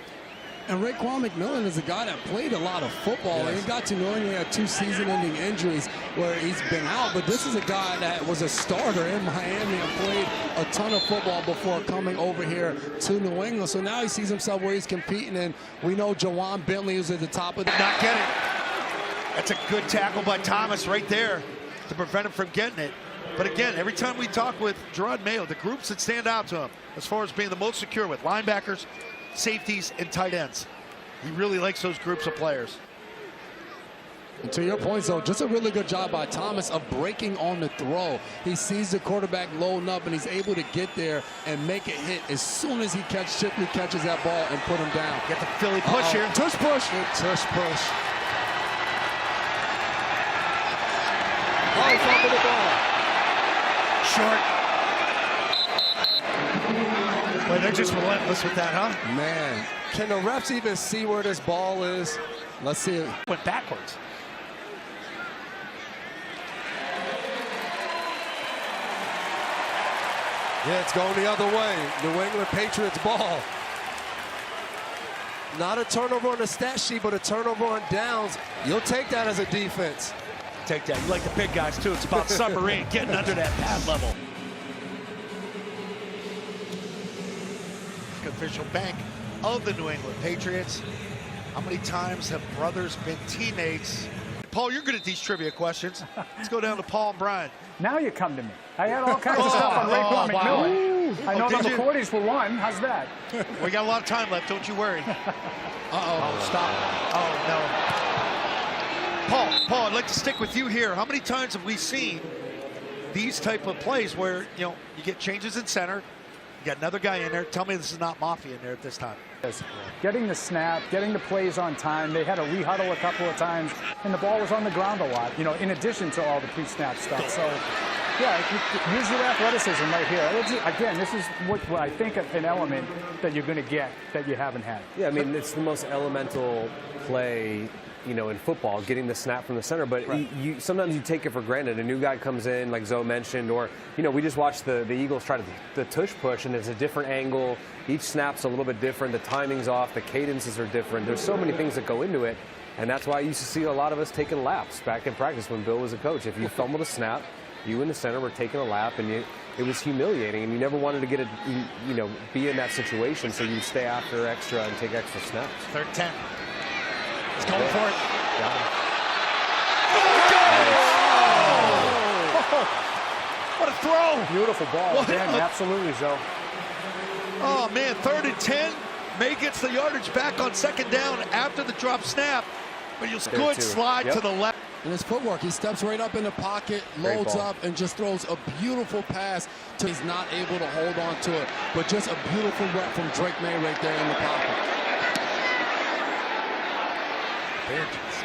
And Raekwon McMillan is a guy that played a lot of football. And he got to New England, he had 2 season-ending injuries where he's been out. But this is a guy that was a starter in Miami and played a ton of football before coming over here to New England. So now he sees himself where he's competing. And we know Jawan Bentley is at the top of the... Not get it. That's a good tackle by Thomas right there to prevent him from getting it. But again, every time we talk with Gerard Mayo, the groups that stand out to him as far as being the most secure with linebackers, safeties, and tight ends. He really likes those groups of players. And to your point, though, just a really good job by Thomas of breaking on the throw. He sees the quarterback loading up, and he's able to get there and make a hit as soon as he Shipley catches that ball and put him down. Get the Philly push here. Tush push. Tush push. High fumble the ball. Short. Well, they're just relentless with that, huh? Man, can the refs even see where this ball is? Let's see it. Went backwards. Yeah, it's going the other way. New England Patriots ball. Not a turnover on the stat sheet, but a turnover on downs. You'll take that as a defense. Take that. You like the big guys, too. It's about submarine, getting under that pad level. Official bank of the New England Patriots. How many times have brothers been teammates? Paul, you're good at these trivia questions. Let's go down to Paul and Brian. Now you come to me. I had all kinds of stuff on Raekwon McMillan. I know number 40s for 1. How's that? We got a lot of time left. Don't you worry. Oh, stop. Oh, no. Paul, I'd like to stick with you here. How many times have we seen these type of plays where, you get changes in center, you got another guy in there. Tell me this is not Mafia in there at this time. Getting the snap, getting the plays on time. They had a re-huddle a couple of times, and the ball was on the ground a lot, in addition to all the pre-snap stuff. So, yeah, use your athleticism right here. Again, this is what I think an element that you're going to get that you haven't had. Yeah, I mean, it's the most elemental play, in football, getting the snap from the center. But sometimes you take it for granted. A new guy comes in, like Zoe mentioned, or, we just watched the Eagles try the tush push, and it's a different angle. Each snap's a little bit different. The timing's off. The cadences are different. There's so many things that go into it. And that's why I used to see a lot of us taking laps back in practice when Bill was a coach. If you fumbled a snap, you in the center were taking a lap, and it was humiliating. And you never wanted to get be in that situation, so you'd stay after extra and take extra snaps. 3rd 10. He's going for it. What a throw! Beautiful ball. Again, absolutely, Zoe. Oh, man, 3rd and 10. May gets the yardage back on 2nd down after the drop snap. But you'll good slide to the left. And his footwork, he steps right up in the pocket, loads up, and just throws a beautiful pass. He's not able to hold on to it, but just a beautiful rep from Drake May right there in the pocket.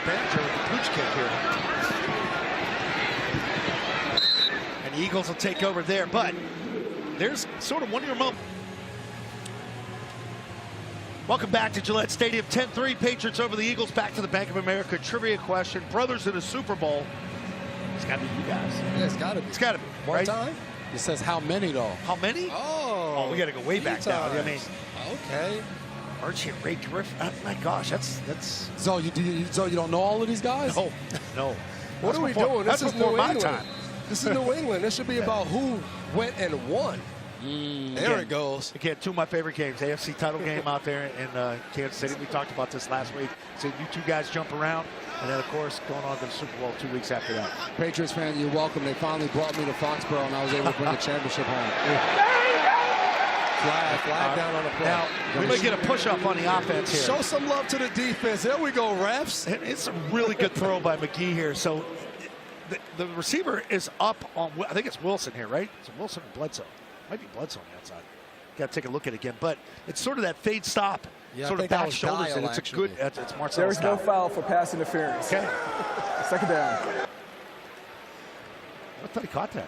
Banjo with the pooch kick here. And the Eagles will take over there, but there's sort of one of your moments. Welcome back to Gillette Stadium. 10-3 Patriots over the Eagles. Back to the Bank of America trivia question. Brothers in a Super Bowl. It's got to be you guys. Yeah, it's got to be. It's got to be. One right? time? It says how many, though? How many? Oh, we got to go way back now. I mean, okay. Archie and Ray Griffin. Oh, my gosh, that's. So you don't know all of these guys? No. What are we doing? This is New England. Time. This is New England. This should be about who went and won. There it goes. Again, two of my favorite games. AFC title game out there in Kansas City. We talked about this last week. So you two guys jump around. And then, of course, going on to the Super Bowl 2 weeks after that. Patriots fan, you're welcome. They finally brought me to Foxborough, and I was able to bring a championship home. Flag down on the play. Now, we may get a push-up on the offense here. Show some love to the defense. There we go, refs. It's a really good throw by McGee here. So the receiver is up on, I think it's Wilson here, right? It's Wilson and Bledsoe. Might be Bledsoe on the outside. Got to take a look at it again. But it's sort of that fade stop, sort of back shoulders. And it's a good, it's Marcel. There is no foul for pass interference. Okay. Second down. I thought he caught that.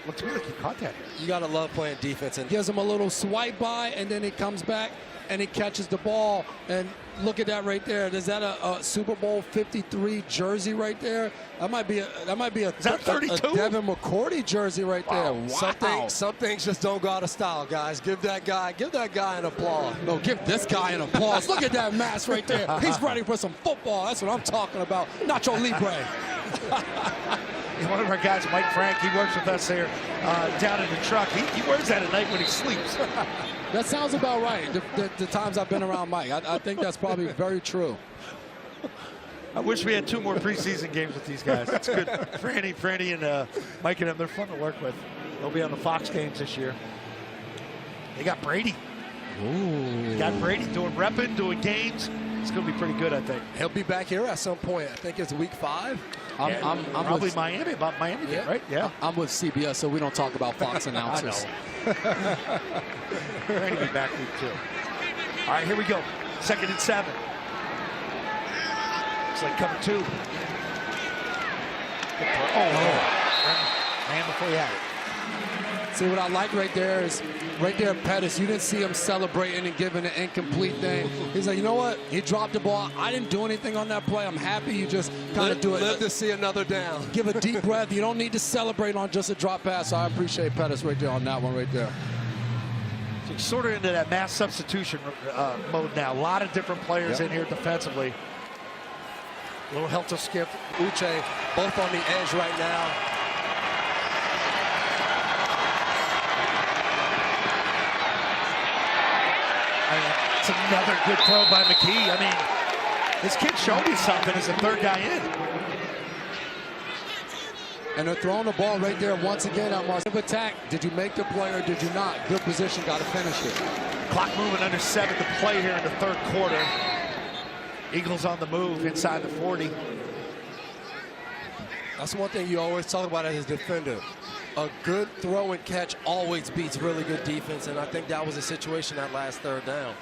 Looked to me like he caught that here. You got to love playing defense. And gives him a little swipe by, and then he comes back and he catches the ball. And look at that right there. Is that a Super Bowl 53 jersey right there? That might be a Is that 32? a Devin McCourty jersey right there. Wow. Some things just don't go out of style, guys. Give that guy an applause. No, give this guy an applause. Look at that mask right there. He's ready for some football. That's what I'm talking about. Nacho Libre. One of our guys, Mike Frank, he works with us here down in the truck. He wears that at night when he sleeps. That sounds about right. The times I've been around Mike, I think that's probably very true. I wish we had 2 more preseason games with these guys. That's good. Franny and Mike and them, they're fun to work with. They'll be on the Fox games this year. They got Brady. Ooh. Got Brady doing repping, doing games. It's going to be pretty good, I think. He'll be back here at some point. I think it's week 5. I'm probably with, Miami, about Miami, yeah. Right? Yeah. I'm with CBS, so we don't talk about Fox announcers. I know. Brady will be back week 2. All right, here we go. 2nd and 7. It's like cover 2. Man before he had it. See, what I like right there is, right there, Pettis, you didn't see him celebrating and giving an incomplete thing. He's like, you know what? He dropped the ball. I didn't do anything on that play. I'm happy you just kind of do it. Live to see another down. Give a deep breath. You don't need to celebrate on just a drop pass. So I appreciate Pettis right there on that one right there. So he's sort of into that mass substitution mode now. A lot of different players in here defensively. A little helter skip. Uche, both on the edge right now. It's another good throw by McKee. I mean, this kid showed me something as the 3rd guy in. And they're throwing the ball right there once again on Marcel. Attack. Did you make the play or did you not? Good position. Got to finish it. Clock moving under 7 to play here in the 3rd quarter. Eagles on the move inside the 40. That's one thing you always talk about as a defender. A good throw and catch always beats really good defense, and I think that was a situation that last 3rd down.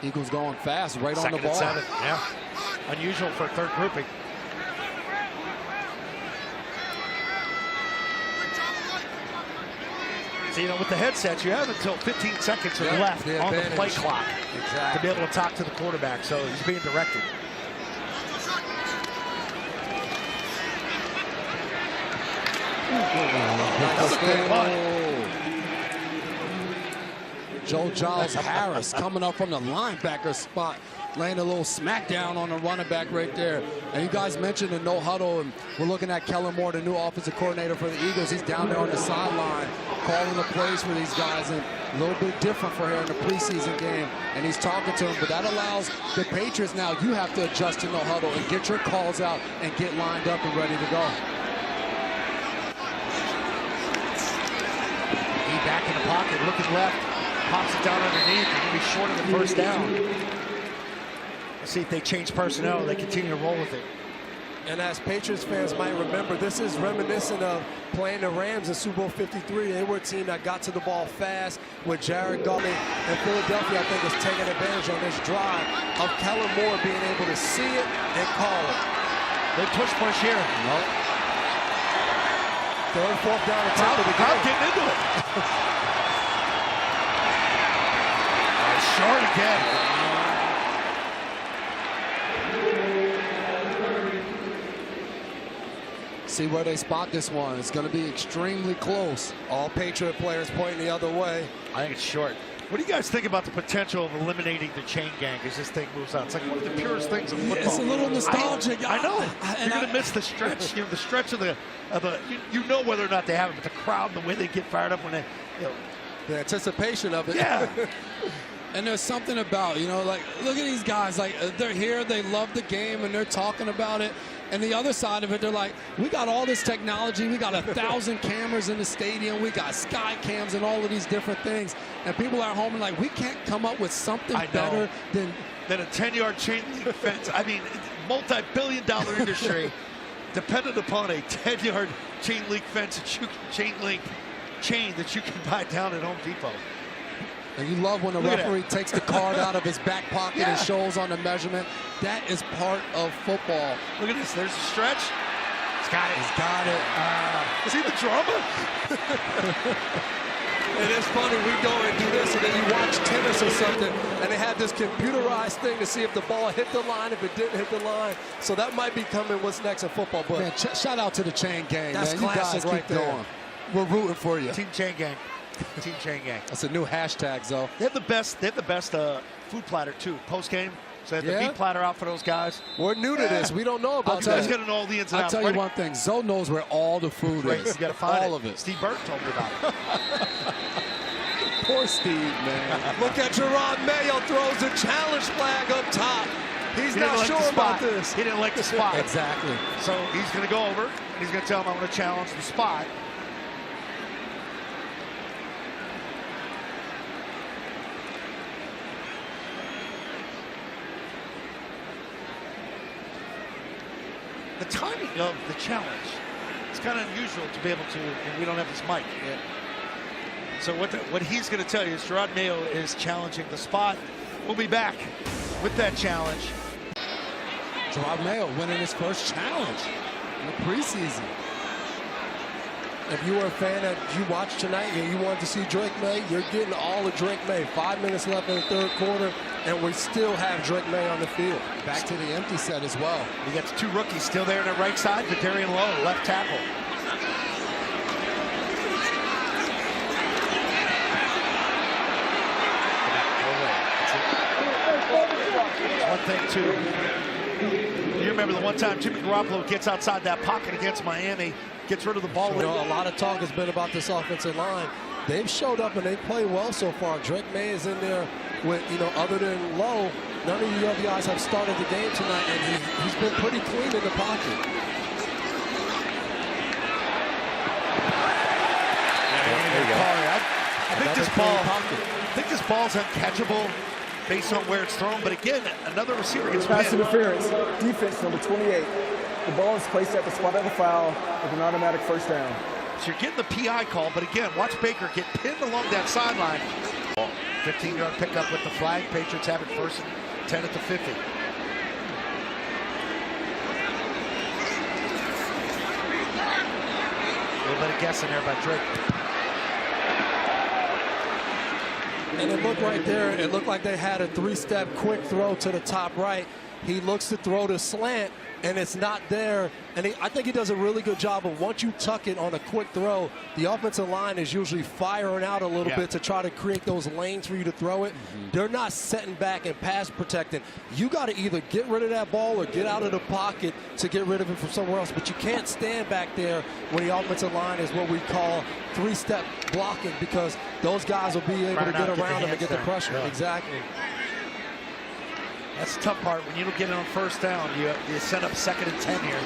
Eagles going fast, right on the ball. 2nd and 7, yeah. Unusual for a 3rd grouping. So, you know, with the headsets, you have until 15 seconds left on the play clock to be able to talk to the quarterback. So he's being directed. That's a good one. Joe Giles Harris coming up from the linebacker spot, laying a little smackdown on the running back right there. And you guys mentioned the no huddle, and we're looking at Kellen Moore, the new offensive coordinator for the Eagles. He's down there on the sideline calling the plays for these guys, and a little bit different for here in the preseason game. And he's talking to them, but that allows the Patriots now, you have to adjust to no huddle and get your calls out and get lined up and ready to go. He back in the pocket, looking left. Pops it down underneath. They're going to be short of the 1st down. Let's see if they change personnel. They continue to roll with it. And as Patriots fans might remember, this is reminiscent of playing the Rams in Super Bowl 53. They were a team that got to the ball fast with Jared Goff. And Philadelphia, I think, is taking advantage on this drive of Kellen Moore being able to see it and call it. They push here. Nope. Third, fourth down attempt of the Crowd game. getting into it. Short again. See where they spot this one. It's going to be extremely close. All Patriot players pointing the other way. I think it's short. What do you guys think about the potential of eliminating the chain gang as this thing moves on? It's like one of the purest things in football. It's a little nostalgic. I know. You're going to miss the stretch. You know, the stretch of the you know whether or not they have it, but the crowd, the way they get fired up when they, you know, The anticipation of it. yeah. And there's something about, you know, like, look at these guys. Like, they're here, they love the game, and they're talking about it. And the other side of it, they're like, we got all this technology. We got 1,000 cameras in the stadium. We got sky cams and all of these different things. And people at home are like, we can't come up with something better than a 10-yard chain link fence. I mean, multi-billion-dollar industry dependent upon a 10-yard chain link fence that you can chain that you can buy down at Home Depot. And you love when the referee takes the card out of his back pocket and shows on the measurement. That is part of football. Look at this. There's a stretch. He's got it. He's got it. See the drama? It is funny, we go and do this, and then you watch tennis or something, and they have this computerized thing to see if the ball hit the line, if it didn't hit the line. So that might be coming what's next in football. But Man, shout out to the chain gang, that's man. You classic guys right keep there. going. We're rooting for you. Team Chain Gang. Team Chain Gang. That's a new hashtag, Zoe. They have the best. They have the best food platter too. Post game, so they have the meat platter out for those guys. We're new to this. We don't know about You guys that. got to know all the ins and I'll outs. tell you one thing. Zoe knows where all the food Right, is. you got to find all of it. Steve Burton told me about it. Poor Steve, man. Look at Gerard Mayo throws the challenge flag up top. He's He not didn't like sure the about spot. this. He didn't like the spot. Exactly. So he's going to go over. He's going to tell him I'm going to challenge the spot. The timing of the challenge, it's kind of unusual to be able to, and we don't have this mic yet. So what he's going to tell you is Gerard Mayo is challenging the spot. We'll be back with that challenge. Gerard Mayo winning his first challenge in the preseason. If you were a fan that you watched tonight and you wanted to see Drake May, you're getting all of Drake May. 5 minutes left in the third quarter, and we still have Drake May on the field. Back to the empty set as well. We got the two rookies still there on the right side. Vidarian Lowe, left tackle. One thing, too. You remember the one time Jimmy Garoppolo gets outside that pocket against Miami, gets rid of the ball. You know, a lot of talk has been about this offensive line. They've showed up and they play well so far. Drake May is in there with, you know, other than Lowe, none of you other guys have started the game tonight, and he's been pretty clean in the pocket. I think this ball's uncatchable based on where it's thrown. But again, another receiver gets Pass pinned. interference. Defense number 28. The ball is placed at the spot of the foul with an automatic first down. So you're getting the PI call, but again, watch Baker get pinned along that sideline. 15-yard pickup with the flag. Patriots have it first and 10 at the 50. A little bit of guessing there by Drake. And it looked right there, it looked like they had a three-step quick throw to the top right. He looks to throw the slant, and it's not there. And I think he does a really good job of once you tuck it on a quick throw, the offensive line is usually firing out a little bit to try to create those lanes for you to throw it. They're not setting back and pass protecting. You got to either get rid of that ball or get out of the pocket to get rid of it from somewhere else. But you can't stand back there when the offensive line is what we call three-step blocking, because those guys will be able to get around them and get the pressure. Yeah. Exactly. That's the tough part. When you don't get it on first down, you set up 2nd and 10 here.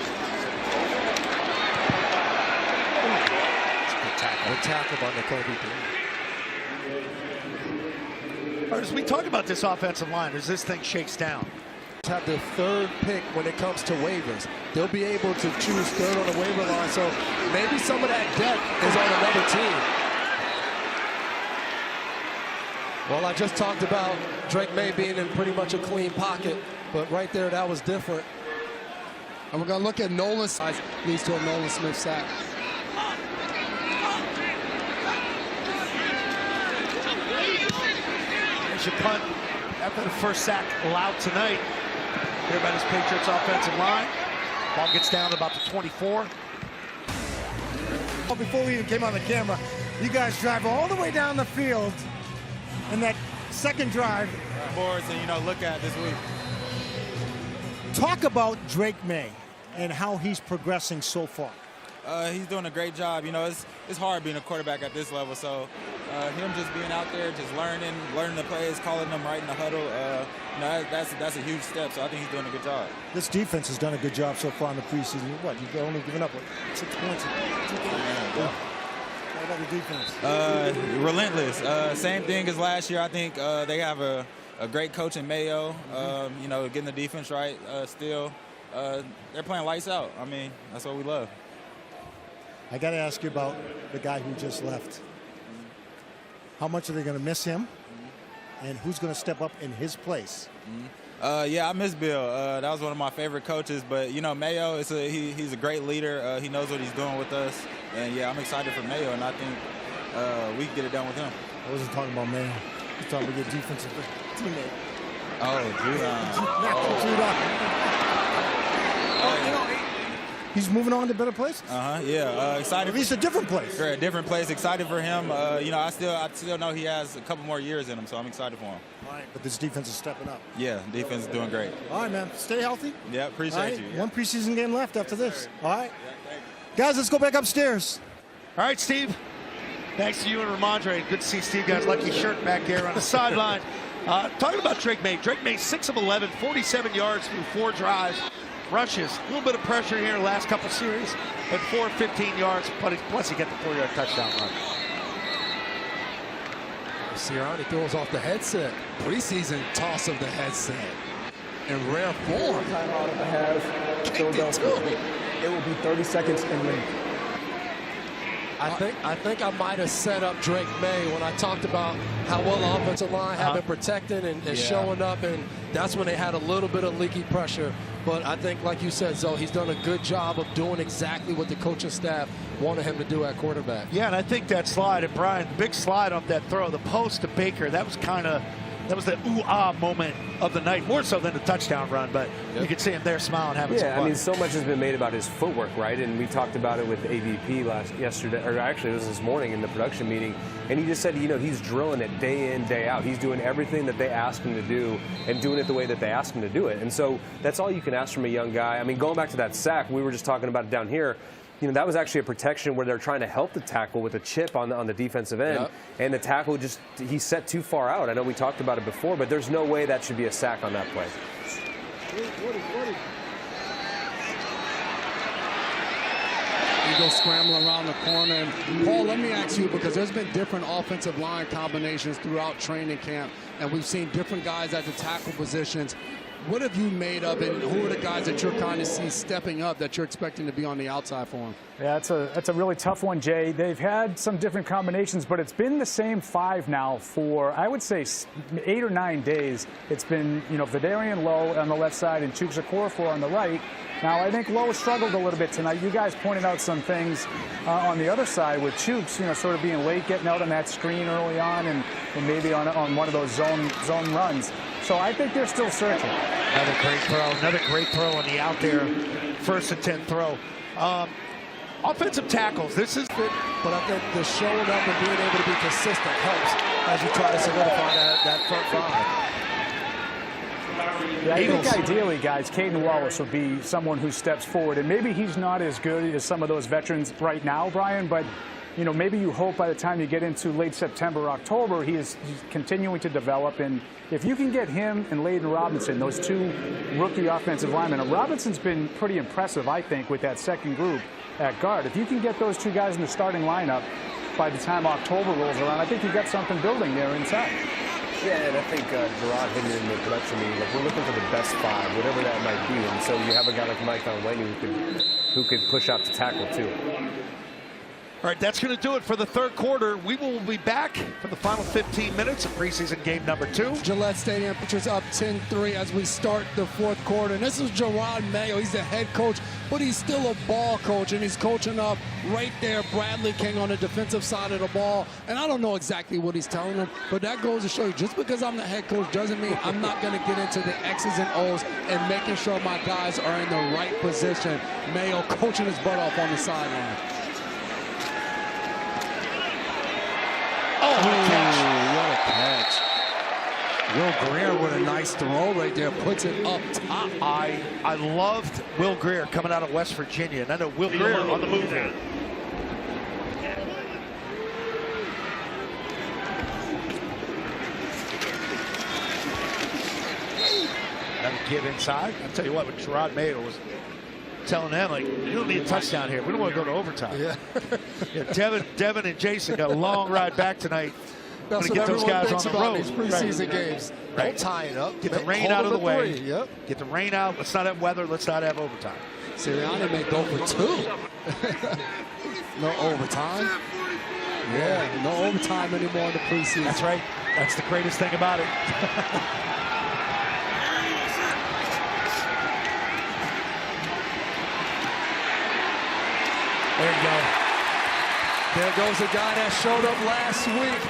Good tackle by N'Kobe. As we talk about this offensive line, as this thing shakes down, Have the third pick when it comes to waivers. They'll be able to choose third on the waiver line, so maybe some of that depth is on another team. Well, I just talked about Drake May being in pretty much a clean pocket, but right there, that was different. And we're going to look at Nolan's size, leads to a Nolan Smith sack. There's your punt after the first sack allowed tonight. Here by this Patriots offensive line. Ball gets down to about the 24. Well, before we even came on the camera, you guys drive all the way down the field in that second drive. Boards and, you know, look at this week. Talk about Drake May and how he's progressing so far. He's doing a great job. You know, it's hard being a quarterback at this level. So him just being out there, just learning the plays, calling them right in the huddle. You know, that's a huge step. So I think he's doing a good job. This defense has done a good job so far in the preseason. What, you've only given up 6 points? Yeah. What about the defense? Relentless. Same thing as last year. I think they have a great coach in Mayo. You know, getting the defense right still. They're playing lights out. I mean, that's what we love. I got to ask you about the guy who just left. How much are they going to miss him? And who's going to step up in his place? Yeah, I miss Bill. That was one of my favorite coaches. But, you know, Mayo, he's a great leader. He knows what he's doing with us. And, yeah, I'm excited for Mayo, and I think we can get it done with him. I wasn't talking about Mayo. I was talking about your defensive teammate. Oh, Judon. You know, he's moving on to better places. Yeah. Excited. He's a different place. A different place. Excited for him. You know, I still know he has a couple more years in him, so I'm excited for him. All right, but this defense is stepping up. Yeah, defense is doing great. All right, man. Stay healthy. Yeah, appreciate you. One preseason game left after this. All right. Guys, let's go back upstairs. All right, Steve. Thanks to you and Ramondre. Good to see Steve, guys. Lucky shirt back here on the sideline. Talking about Drake May. Drake May, 6 of 11, 47 yards through 4 drives. Rushes, a little bit of pressure here in the last couple series, and 15 yards, plus he got the 4-yard touchdown run. Sirianni throws off the headset. Preseason toss of the headset. In rare form. Timeout at the half. Philadelphia. It will be 30 seconds and length. I think I might have set up Drake May when I talked about how well the offensive line had been protecting and showing up, and that's when they had a little bit of leaky pressure. But I think, like you said, Zoe, he's done a good job of doing exactly what the coaching staff wanted him to do at quarterback. Yeah, and I think that slide, and Brian, the big slide off that throw, the post to Baker, that was the ooh-ah moment of the night, more so than the touchdown run, but you could see him there smiling, having some fun. Yeah, I mean, so much has been made about his footwork, right? And we talked about it with AVP yesterday, or actually it was this morning in the production meeting, and he just said, you know, he's drilling it day in, day out. He's doing everything that they ask him to do and doing it the way that they ask him to do it. And so that's all you can ask from a young guy. I mean, going back to that sack, we were just talking about it down here. You know, that was actually a protection where they're trying to help the tackle with a chip on the defensive end, and the tackle he set too far out. I know we talked about it before, but there's no way that should be a sack on that play. Eagles scrambling around the corner. And Paul, let me ask you, because there's been different offensive line combinations throughout training camp, and we've seen different guys at the tackle positions. What have you made of it, and who are the guys that you're kind of see stepping up that you're expecting to be on the outside for him? Yeah, that's a really tough one, Jay. They've had some different combinations, but it's been the same 5 now for, I would say, 8 or 9 days. It's been, you know, Vidarian Lowe on the left side and Chuks Okorafor on the right. Now, I think Lowe struggled a little bit tonight. You guys pointed out some things on the other side with Chuks, you know, sort of being late, getting out on that screen early on, and maybe on one of those zone runs. So I think they're still searching. Another great throw on the out there, 1st and 10 throw. Offensive tackles, this is good. But I think the showing up and being able to be consistent helps as you try to solidify that front 5. Yeah, I think ideally, guys, Caden Wallace would be someone who steps forward. And maybe he's not as good as some of those veterans right now, Brian, but you know, maybe you hope by the time you get into late September, October, he's continuing to develop. And if you can get him and Layden Robinson, those 2 rookie offensive linemen, and Robinson's been pretty impressive, I think, with that second group at guard. If you can get those 2 guys in the starting lineup by the time October rolls around, I think you've got something building there inside. Yeah, and I think Gerard hit it in the production meeting. Like, we're looking for the best 5, whatever that might be. And so you have a guy like Mike Onwenu who could push out to tackle too. All right, that's going to do it for the third quarter. We will be back for the final 15 minutes of preseason game number 2. Gillette Stadium, Patriots up 10-3 as we start the fourth quarter. And this is Gerard Mayo. He's the head coach, but he's still a ball coach, and he's coaching up right there Bradley King on the defensive side of the ball. And I don't know exactly what he's telling them, but that goes to show you, just because I'm the head coach doesn't mean I'm not going to get into the X's and O's and making sure my guys are in the right position. Mayo coaching his butt off on the sideline. Oh, what a catch. What a catch. Will Greer with a nice throw right there, puts it up top. I loved Will Greer coming out of West Virginia. And I know Will Greer on the move here. Another give inside. I'll tell you what, when Gerard Mayo was telling them, like, you don't need a touchdown here. We don't want to go to overtime. Yeah. Yeah, Devin and Jason got a long ride back tonight. That's what get those guys on the about road. these preseason Right. games. Right. Don't tie it up. Get the rain Hold out of the them way. to 3. Yep. Get the rain out. Let's not have weather. Let's not have overtime. Sirianni may go for 2. No overtime. Yeah, no overtime anymore in the preseason. That's right. That's the greatest thing about it. There you go. There goes a guy that showed up last week,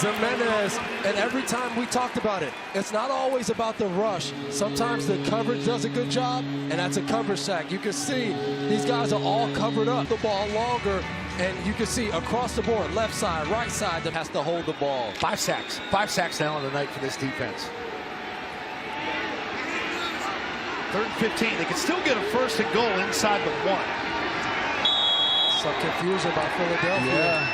Jimenez. And every time we talked about it, it's not always about the rush. Sometimes the coverage does a good job, and that's a cover sack. You can see these guys are all covered up. The ball longer, and you can see across the board, left side, right side, that has to hold the ball. 5 sacks. 5 sacks now on the night for this defense. 3rd and 15. They can still get a 1st and goal inside the 1. Some confusion by Philadelphia. Yeah.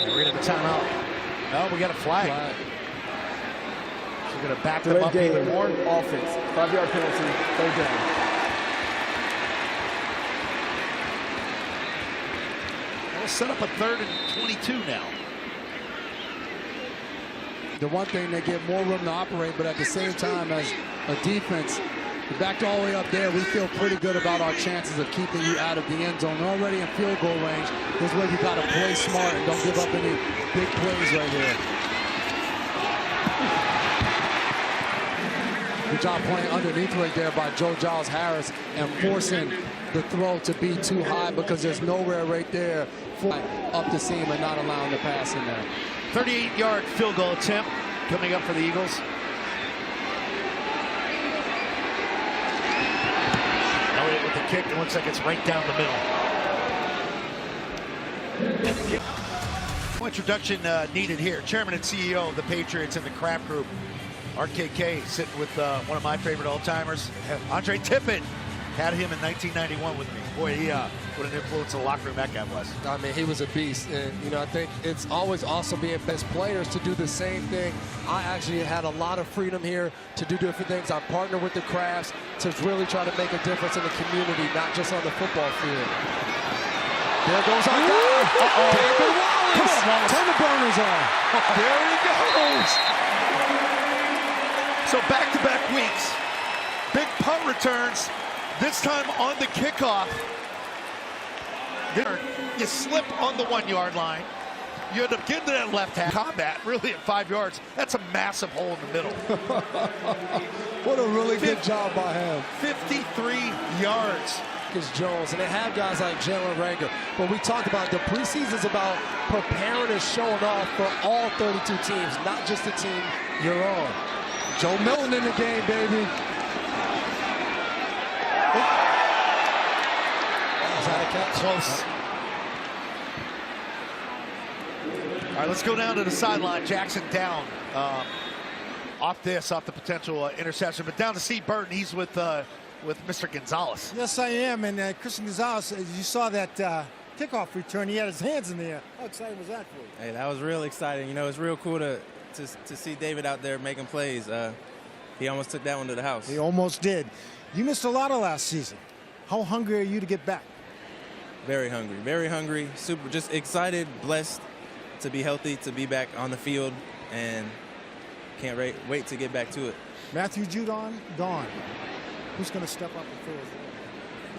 Get rid of the timeout. Oh, we got a flag. So we're going to back them Delayed up game, even more. offense, 5-yard penalty, 3rd down. We'll set up a 3rd and 22 now. The one thing, they get more room to operate, but at the same time, as a defense, we backed all the way up there. We feel pretty good about our chances of keeping you out of the end zone. We're already in field goal range. This way you got to play smart and don't give up any big plays right here. Good job playing underneath right there by Joe Giles Harris and forcing the throw to be too high, because there's nowhere right there for up the seam and not allowing the pass in there. 38-yard field goal attempt coming up for the Eagles. Elliott with the kick. It looks like it's right down the middle. Introduction needed here. Chairman and CEO of the Patriots and the Kraft Group, RKK, sitting with one of my favorite all-timers, Andre Tippett. Had him in 1991 with me. Boy, what an influence in the locker room that guy was. I mean, he was a beast. And, you know, I think it's always awesome being best players to do the same thing. I actually had a lot of freedom here to do different things. I partner with the Crafts to really try to make a difference in the community, not just on the football field. There goes our guy. David Wallace. Come on, Wallace. Turn the burners on. There he goes. So back-to-back weeks. Big punt returns. This time on the kickoff. You slip on the 1-yard line. You end up getting to that left half. Combat, really, at 5 yards. That's a massive hole in the middle. What a really good job by him. 53 yards. Is Jones, and they have guys like Jalen Rager. But we talked about the preseason is about preparing and showing off for all 32 teams, not just the team you're on. Joe Milton in the game, baby. Is that a catch? Close. All right, let's go down to the sideline. Jackson down off the potential interception, but down to see Burton. He's with Mr. Gonzalez. Yes, I am. And Christian Gonzalez, you saw that kickoff return. He had his hands in the air. How exciting was that for you? Hey, that was real exciting. You know, it's real cool to see David out there making plays. He almost took that one to the house. He almost did. You missed a lot of last season. How hungry are you to get back? Very hungry, super, just excited, blessed. to be healthy, to be back on the field, and can't wait to get back to it. Matthew Judon gone. Who's going to step up and fill his role?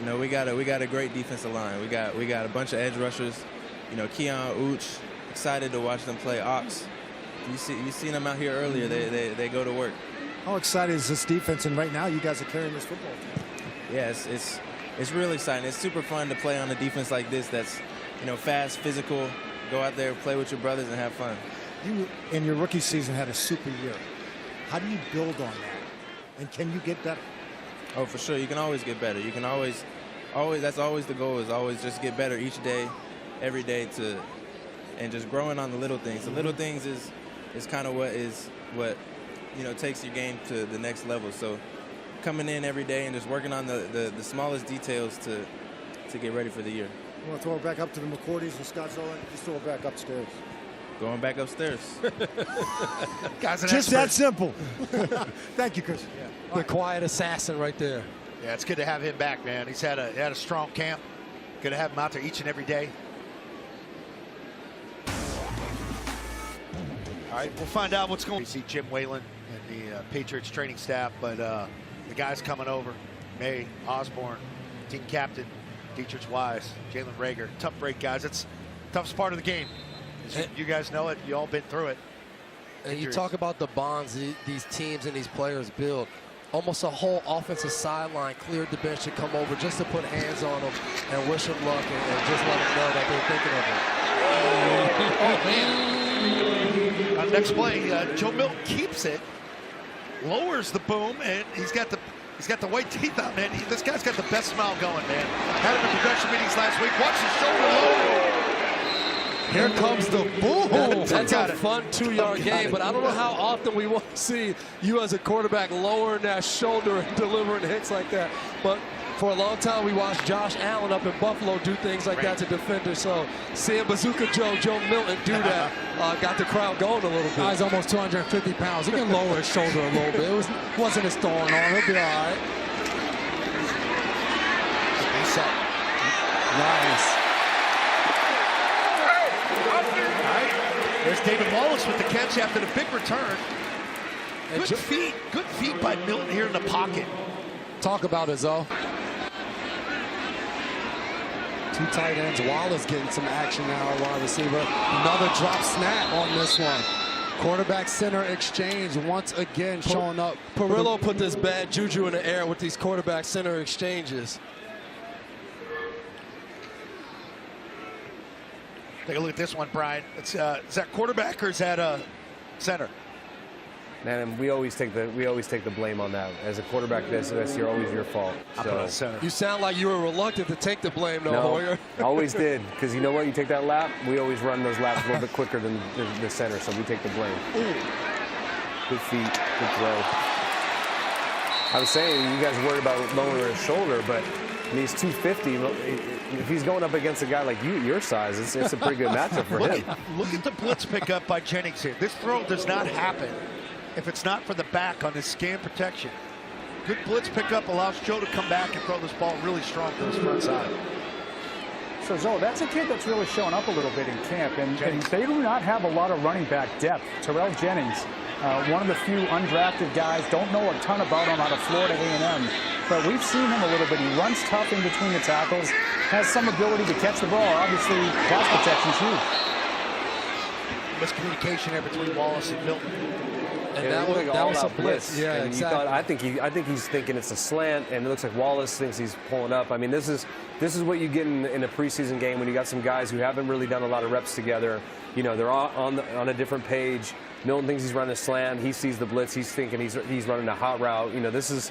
You know, we got a great defensive line. We got a bunch of edge rushers. You know, Keon Ooch, excited to watch them play Ox. You seen them out here earlier. They go to work. How excited is this defense? And right now, you guys are carrying this football team. Yeah, it's really exciting. It's super fun to play on a defense like this. That's, you know, fast, physical. Go out there, play with your brothers, and have fun. You, in your rookie season, had a super year. How do you build on that? And can you get better? Oh, for sure. You can always get better. You can always, that's always the goal, is always just get better each day, every day, and just growing on the little things. The little things is kind of what you know, takes your game to the next level. So coming in every day and just working on the smallest details to get ready for the year. You want to throw it back up to the McCourties and Scott Zolan? Just throw it back upstairs. Going back upstairs. Guys, just that simple. Thank you, Chris. Yeah. The quiet assassin right there. Yeah, it's good to have him back, man. He had a strong camp. Good to have him out there each and every day. All right, we'll find out what's going on. We see Jim Whalen and the Patriots training staff, but the guys coming over, May, Osborne, team captain, Dietrich Wise, Jalen Rager. Tough break, guys. It's the toughest part of the game. You guys know it. You all been through it. And you talk about the bonds these teams and these players build. Almost a whole offensive sideline cleared the bench to come over just to put hands on them and wish them luck and just let them know that they're thinking of it. Oh, man. Next play, Joe Milton keeps it, lowers the boom, and he's got the white teeth out, man. This guy's got the best smile going, man. Had him in production meetings last week. Watch his shoulder low. Here comes the boom. That's a fun 2-yard game, but I don't know how often we want to see you as a quarterback lowering that shoulder and delivering hits like that. But for a long time, we watched Josh Allen up in Buffalo do things like that to defenders. So seeing Bazooka Joe Milton do that got the crowd going a little bit. He's almost 250 pounds. He can lower his shoulder a little bit. It wasn't his throwing arm. He'll be all right. Reset. Nice. There's David Wallace with the catch after the big return. Good feet by Milton here in the pocket. Talk about it, Zoe. Two tight ends. Wallace getting some action now, wide receiver. Another drop snap on this one. Quarterback center exchange once again showing up. Perillo put this bad juju in the air with these quarterback center exchanges. Take a look at this one, Brian. Is that quarterback or is that center? Man, we always take the blame on that. As a quarterback, that's always your fault. So. You sound like you were reluctant to take the blame, though, no, Hoyer. Always did, because you know what? You take that lap, we always run those laps a little bit quicker than the center, so we take the blame. Ooh. Good feet, good throw. I was saying, you guys are worried about lowering his shoulder, but he's 250. If he's going up against a guy like your size, it's a pretty good matchup for him. Look at the blitz pickup by Jennings here. This throw does not happen if it's not for the back on this scan protection. Good blitz pickup allows Joe to come back and throw this ball really strong to his front side. So, Zoe, that's a kid that's really showing up a little bit in camp, and they do not have a lot of running back depth. Terrell Jennings, one of the few undrafted guys, don't know a ton about him out of Florida A&M, but we've seen him a little bit. He runs tough in between the tackles, has some ability to catch the ball. Obviously, pass protection's huge. Miscommunication there between Wallace and Milton. And that was a blitz. Yeah, and exactly. I think he's thinking it's a slant, and it looks like Wallace thinks he's pulling up. I mean, this is what you get in a preseason game when you got some guys who haven't really done a lot of reps together. You know, they're all on a different page. Milton thinks he's running a slant. He sees the blitz. He's thinking he's running a hot route. You know, this is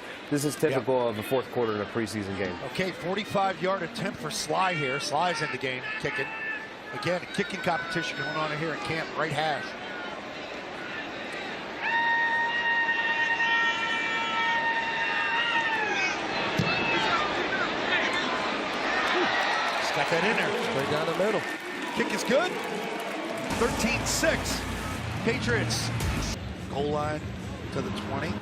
typical of a fourth quarter in a preseason game. Okay, 45-yard attempt for Sly here. Sly's in the game, kicking. Again, kicking competition going on here in camp. Right hash. Got that in there. Straight down the middle. Kick is good. 13-6. Patriots. Goal line to the 20.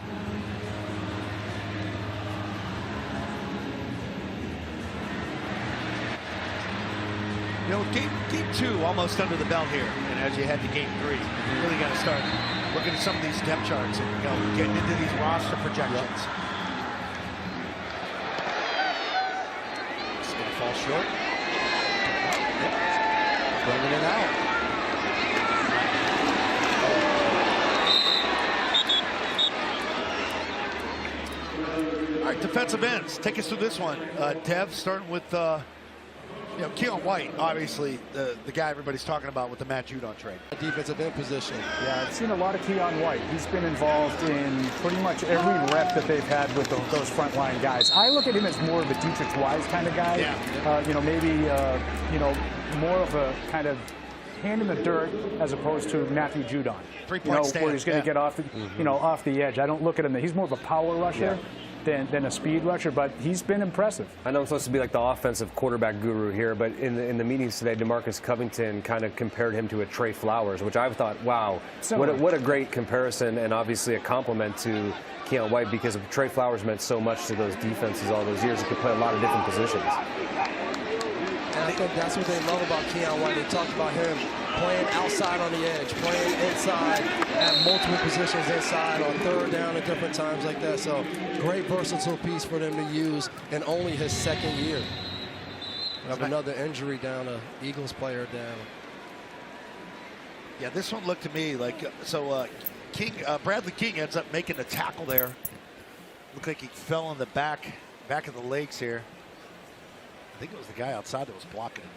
You know, game 2 almost under the belt here, and as you head to game 3, you really got to start looking at some of these depth charts and getting into these roster projections. It's going to fall short. Bringing it out. All right, defensive ends. Take us through this one. Dev, starting with Keon White, obviously the guy everybody's talking about with the Matt Judon trade. Defensive end position. Yeah, I've seen a lot of Keon White. He's been involved in pretty much every rep that they've had with those frontline guys. I look at him as more of a Dietrich Wise kind of guy. Yeah. Maybe more of a kind of hand in the dirt as opposed to Matthew Judon. 3-point stand. Where he's going to get off the, off the edge. I don't look at him. He's more of a power rusher. Yeah. Than a speed rusher, but he's been impressive. I know I'm supposed to be like the offensive quarterback guru here, but in the meetings today, DeMarcus Covington kind of compared him to a Trey Flowers, which I thought, wow, what a great comparison, and obviously a compliment to Keon White, because Trey Flowers meant so much to those defenses all those years. He could play a lot of different positions. And I think that's what they love about Keon White. They talked about him playing outside on the edge, playing inside at multiple positions inside on third down at different times like that. So great versatile piece for them to use in only his second year. We have another injury down, an Eagles player down. Yeah, this one looked to me like, Bradley King ends up making the tackle there. Looked like he fell on the back of the legs here. I think it was the guy outside that was blocking him.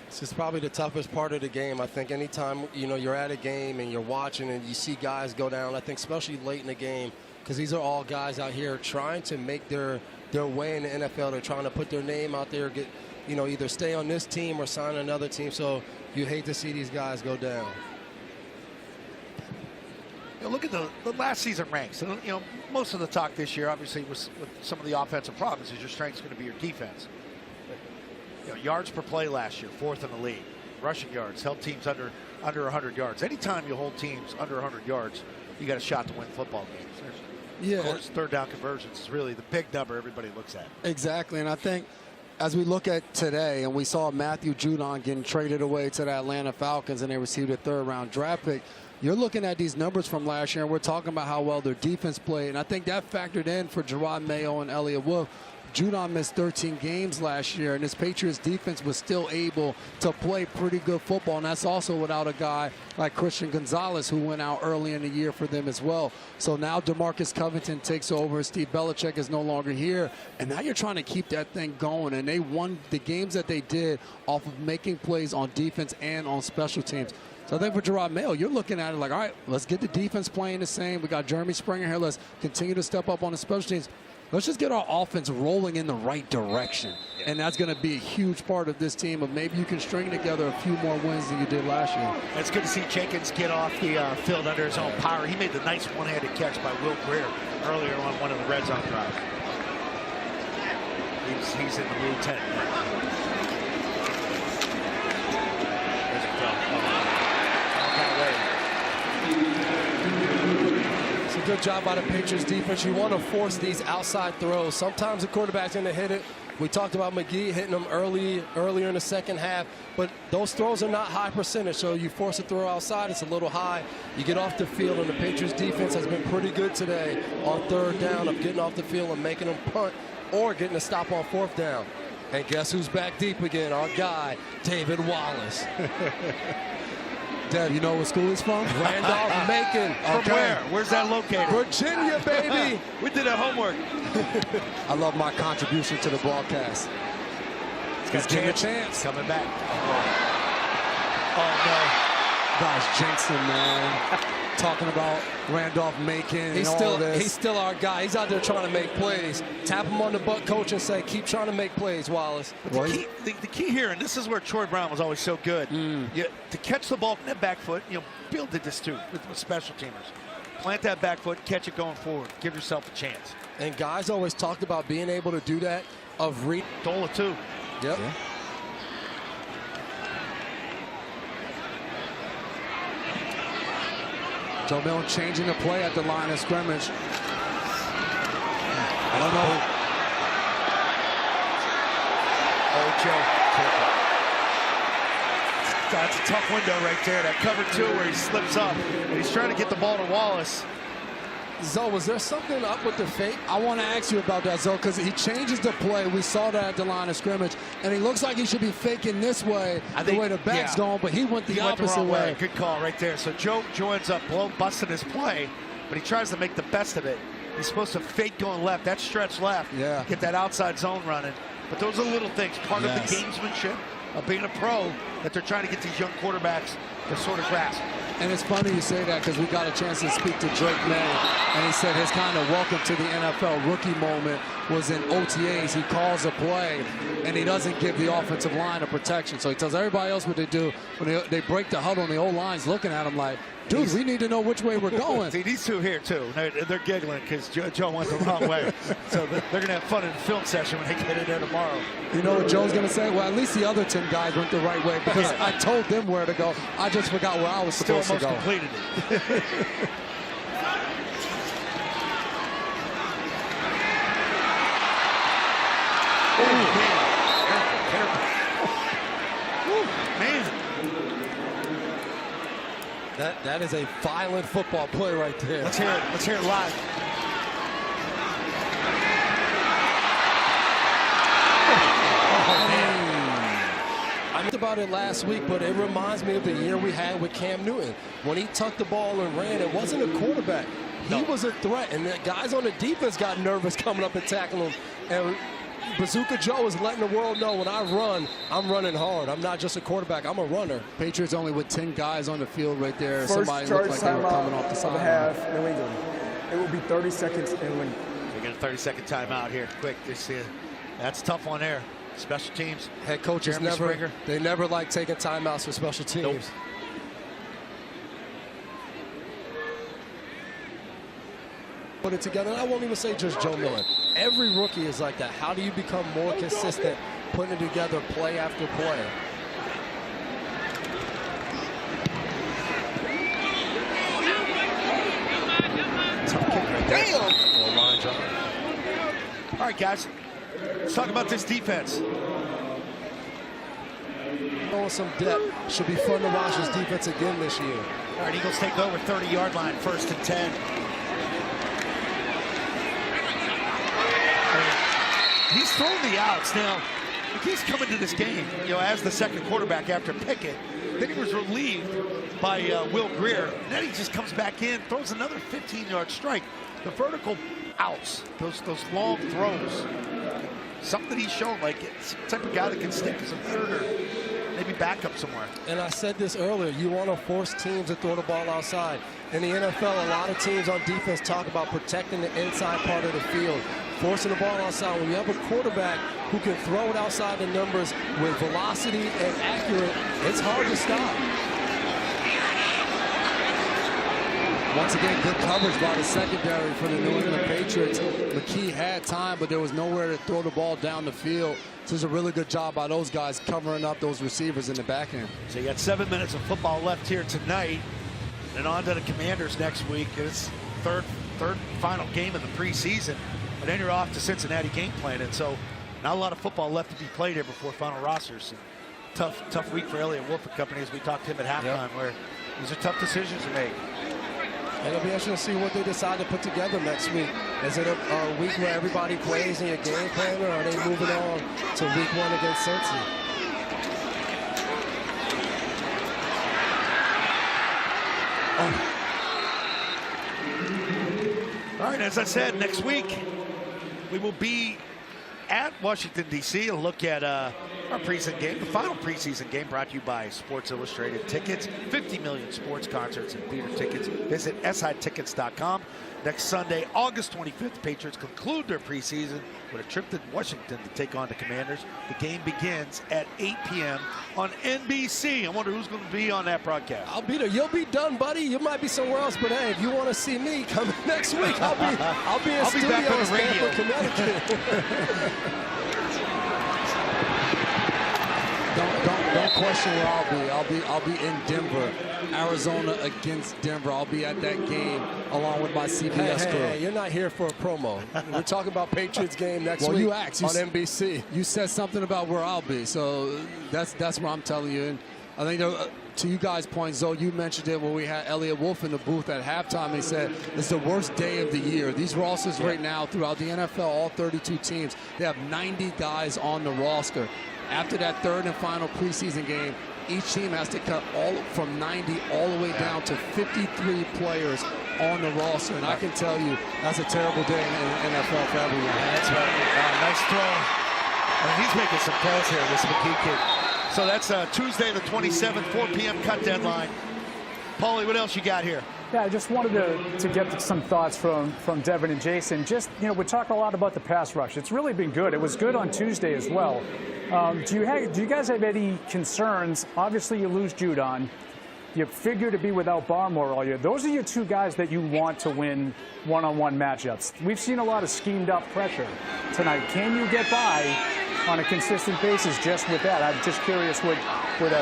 This is probably the toughest part of the game. I think anytime you're at a game and you're watching and you see guys go down, I think especially late in the game, because these are all guys out here trying to make their way in the NFL. They're trying to put their name out there, get either stay on this team or sign another team. So you hate to see these guys go down. Look at the last season ranks. Most of the talk this year, obviously, with some of the offensive problems, is your strength's going to be your defense. Yards per play last year, 4th in the league. Rushing yards, held teams under 100 yards. Anytime you hold teams under 100 yards, you got a shot to win football games. Yeah. Of course, third down conversions is really the big number everybody looks at. Exactly, and I think as we look at today, and we saw Matthew Judon getting traded away to the Atlanta Falcons, and they received a 3rd-round draft pick. You're looking at these numbers from last year, and we're talking about how well their defense played, and I think that factored in for Gerard Mayo and Elliott Wolf. Judon missed 13 games last year, and this Patriots defense was still able to play pretty good football, and that's also without a guy like Christian Gonzalez, who went out early in the year for them as well. So now DeMarcus Covington takes over. Steve Belichick is no longer here, and now you're trying to keep that thing going, and they won the games that they did off of making plays on defense and on special teams. So I think for Gerard Mayo, you're looking at it like, all right, let's get the defense playing the same. We got Jeremy Springer here. Let's continue to step up on the special teams. Let's just get our offense rolling in the right direction. And that's going to be a huge part of this team. Of maybe you can string together a few more wins than you did last year. It's good to see Jenkins get off the field under his own power. He made the nice one-handed catch by Will Greer earlier on one of the red zone drives. He's in the blue tent. There's a throw. It's a good job by the Patriots defense. You want to force these outside throws. Sometimes the quarterback's going to hit it. We talked about McGee hitting them earlier in the second half, but those throws are not high percentage. So you force a throw outside, it's a little high. You get off the field, and the Patriots defense has been pretty good today on 3rd down of getting off the field and making them punt or getting a stop on 4th down. And guess who's back deep again? Our guy, David Wallace. Dad, you know what school he's from? Randolph-Macon. From where? Where's that located? Virginia, baby. We did our homework. I love my contribution to the broadcast. He's got a chance. Coming back. Oh, no. Guys, jinxing, man. Talking about Randolph-Macon. He's still our guy. He's out there trying to make plays. Tap him on the butt, coach, and say, keep trying to make plays, Wallace. Well, the key here, and this is where Troy Brown was always so good, to catch the ball from that back foot. Bill did this too with special teamers. Plant that back foot, catch it going forward. Give yourself a chance. And guys always talked about being able to do that. Dola too. Yep. Yeah. Joe Milton changing the play at the line of scrimmage. I don't know. Oh, Joe. That's a tough window right there. That cover 2 where he slips up. And he's trying to get the ball to Wallace. Zoe, was there something up with the fake? I want to ask you about that, Zoe, because he changes the play. We saw that at the line of scrimmage, and he looks like he should be faking this way, the way the back's going, but he went the opposite way. Good call right there. So Joe ends up busting his play, but he tries to make the best of it. He's supposed to fake going left, that stretch left, get that outside zone running. But those are little things, part of the gamesmanship of being a pro that they're trying to get these young quarterbacks to sort of grasp. And it's funny you say that because we got a chance to speak to Drake May, and he said his kind of welcome to the NFL rookie moment was in OTAs. He calls a play, and he doesn't give the offensive line a protection. So he tells everybody else what they do when they break the huddle, and the O-line's looking at him like, dude, we need to know which way we're going. See, these two here, too, they're giggling because Joe went the wrong way. So they're going to have fun in the film session when they get in there tomorrow. You know what Joe's going to say? Well, at least the other 10 guys went the right way because I told them where to go. I just forgot where I was supposed to go. Still almost completed it. That is a violent football play right there. Let's hear it. Let's hear it live. I talked about it last week, but it reminds me of the year we had with Cam Newton. When he tucked the ball and ran, it wasn't a quarterback. He was a threat, and the guys on the defense got nervous coming up and tackling him. And Bazooka Joe is letting the world know when I run, I'm running hard. I'm not just a quarterback, I'm a runner. Patriots only with 10 guys on the field right there. First Somebody looked like they were coming off the sideline. Half, New England. It will be 30 seconds in New England. They get a 30-second timeout here. Quick, that's a tough one there. Special teams. Head coaches they never like taking timeouts for special teams. Nope. Put it together, and I won't even say just Joe Millen. Every rookie is like that. How do you become more consistent putting it together play after play? Damn! All right, guys. Let's talk about this defense. Some depth. Should be fun to watch this defense again this year. All right, Eagles take over 30-yard line, 1st and 10. He's thrown the outs. Now, he's coming to this game, as the second quarterback after Pickett. Then he was relieved by Will Greer. And then he just comes back in, throws another 15-yard strike. The vertical outs, those long throws, something he's shown, like it's the type of guy that can stick as a third or maybe back up somewhere. And I said this earlier, you want to force teams to throw the ball outside. In the NFL, a lot of teams on defense talk about protecting the inside part of the field, forcing the ball outside. When you have a quarterback who can throw it outside the numbers with velocity and accurate, it's hard to stop. Once again, good coverage by the secondary for the New England Patriots. McKee had time, but there was nowhere to throw the ball down the field. So it's a really good job by those guys covering up those receivers in the back end. So you got 7 minutes of football left here tonight, and on to the Commanders next week. It's third final game of the preseason, and then you're off to Cincinnati game planning. So not a lot of football left to be played here before final rosters. And tough week for Elliott Wolf and company, as we talked to him at halftime, where these are tough decisions to make. And it'll be interesting to see what they decide to put together next week. Is it a week where everybody plays in your game plan, or are they moving on to week 1 against Cincy? All right, as I said, next week we will be at Washington, D.C. and look at our preseason game, the final preseason game, brought to you by Sports Illustrated Tickets. 50 million sports, concerts, and theater tickets. Visit SITickets.com. Next Sunday, August 25th, the Patriots conclude their preseason with a trip to Washington to take on the Commanders. The game begins at 8 p.m. on NBC. I wonder who's going to be on that broadcast. I'll be there. You'll be done, buddy. You might be somewhere else, but hey, if you want to see me, come next week. I'll be in studio back on in the radio. Stamford, Connecticut. Don't question where I'll be in Denver, Arizona against Denver. I'll be at that game along with my CBS crew. Hey, you're not here for a promo. We're talking about Patriots game next week you asked, on NBC. You said something about where I'll be, so that's what I'm telling you. And I think to you guys' point, Zoe, you mentioned it when we had Elliot Wolf in the booth at halftime. He said it's the worst day of the year. These rosters right now throughout the NFL, all 32 teams, they have 90 guys on the roster. After that third and final preseason game, each team has to cut all from 90 all the way down to 53 players on the roster. And I can tell you, that's a terrible day in the NFL for everyone. That's right. Nice throw. I mean, he's making some plays here, this McKee kid. So that's Tuesday the 27th, 4 p.m. cut deadline. Paulie, what else you got here? Yeah, I just wanted to get some thoughts from Devin and Jason. Just, we talk a lot about the pass rush. It's really been good. It was good on Tuesday as well. Do you guys have any concerns? Obviously, you lose Judon. You figure to be without Barmore all year. Those are your two guys that you want to win one-on-one matchups. We've seen a lot of schemed-up pressure tonight. Can you get by on a consistent basis just with that? I'm just curious what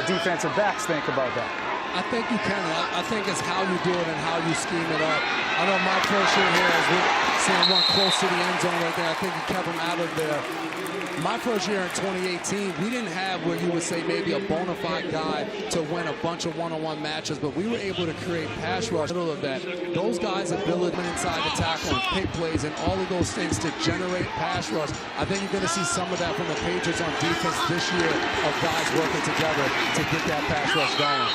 defensive backs think about that. I think you can. I think it's how you do it and how you scheme it up. I know my first year here, as we're seeing one close to the end zone right there, I think you kept him out of there. My first year in 2018, we didn't have where you would say maybe a bona fide guy to win a bunch of one-on-one matches, but we were able to create pass rush. Middle of that, those guys' ability inside the tackle and pick plays and all of those things to generate pass rush. I think you're going to see some of that from the Patriots on defense this year of guys working together to get that pass rush going.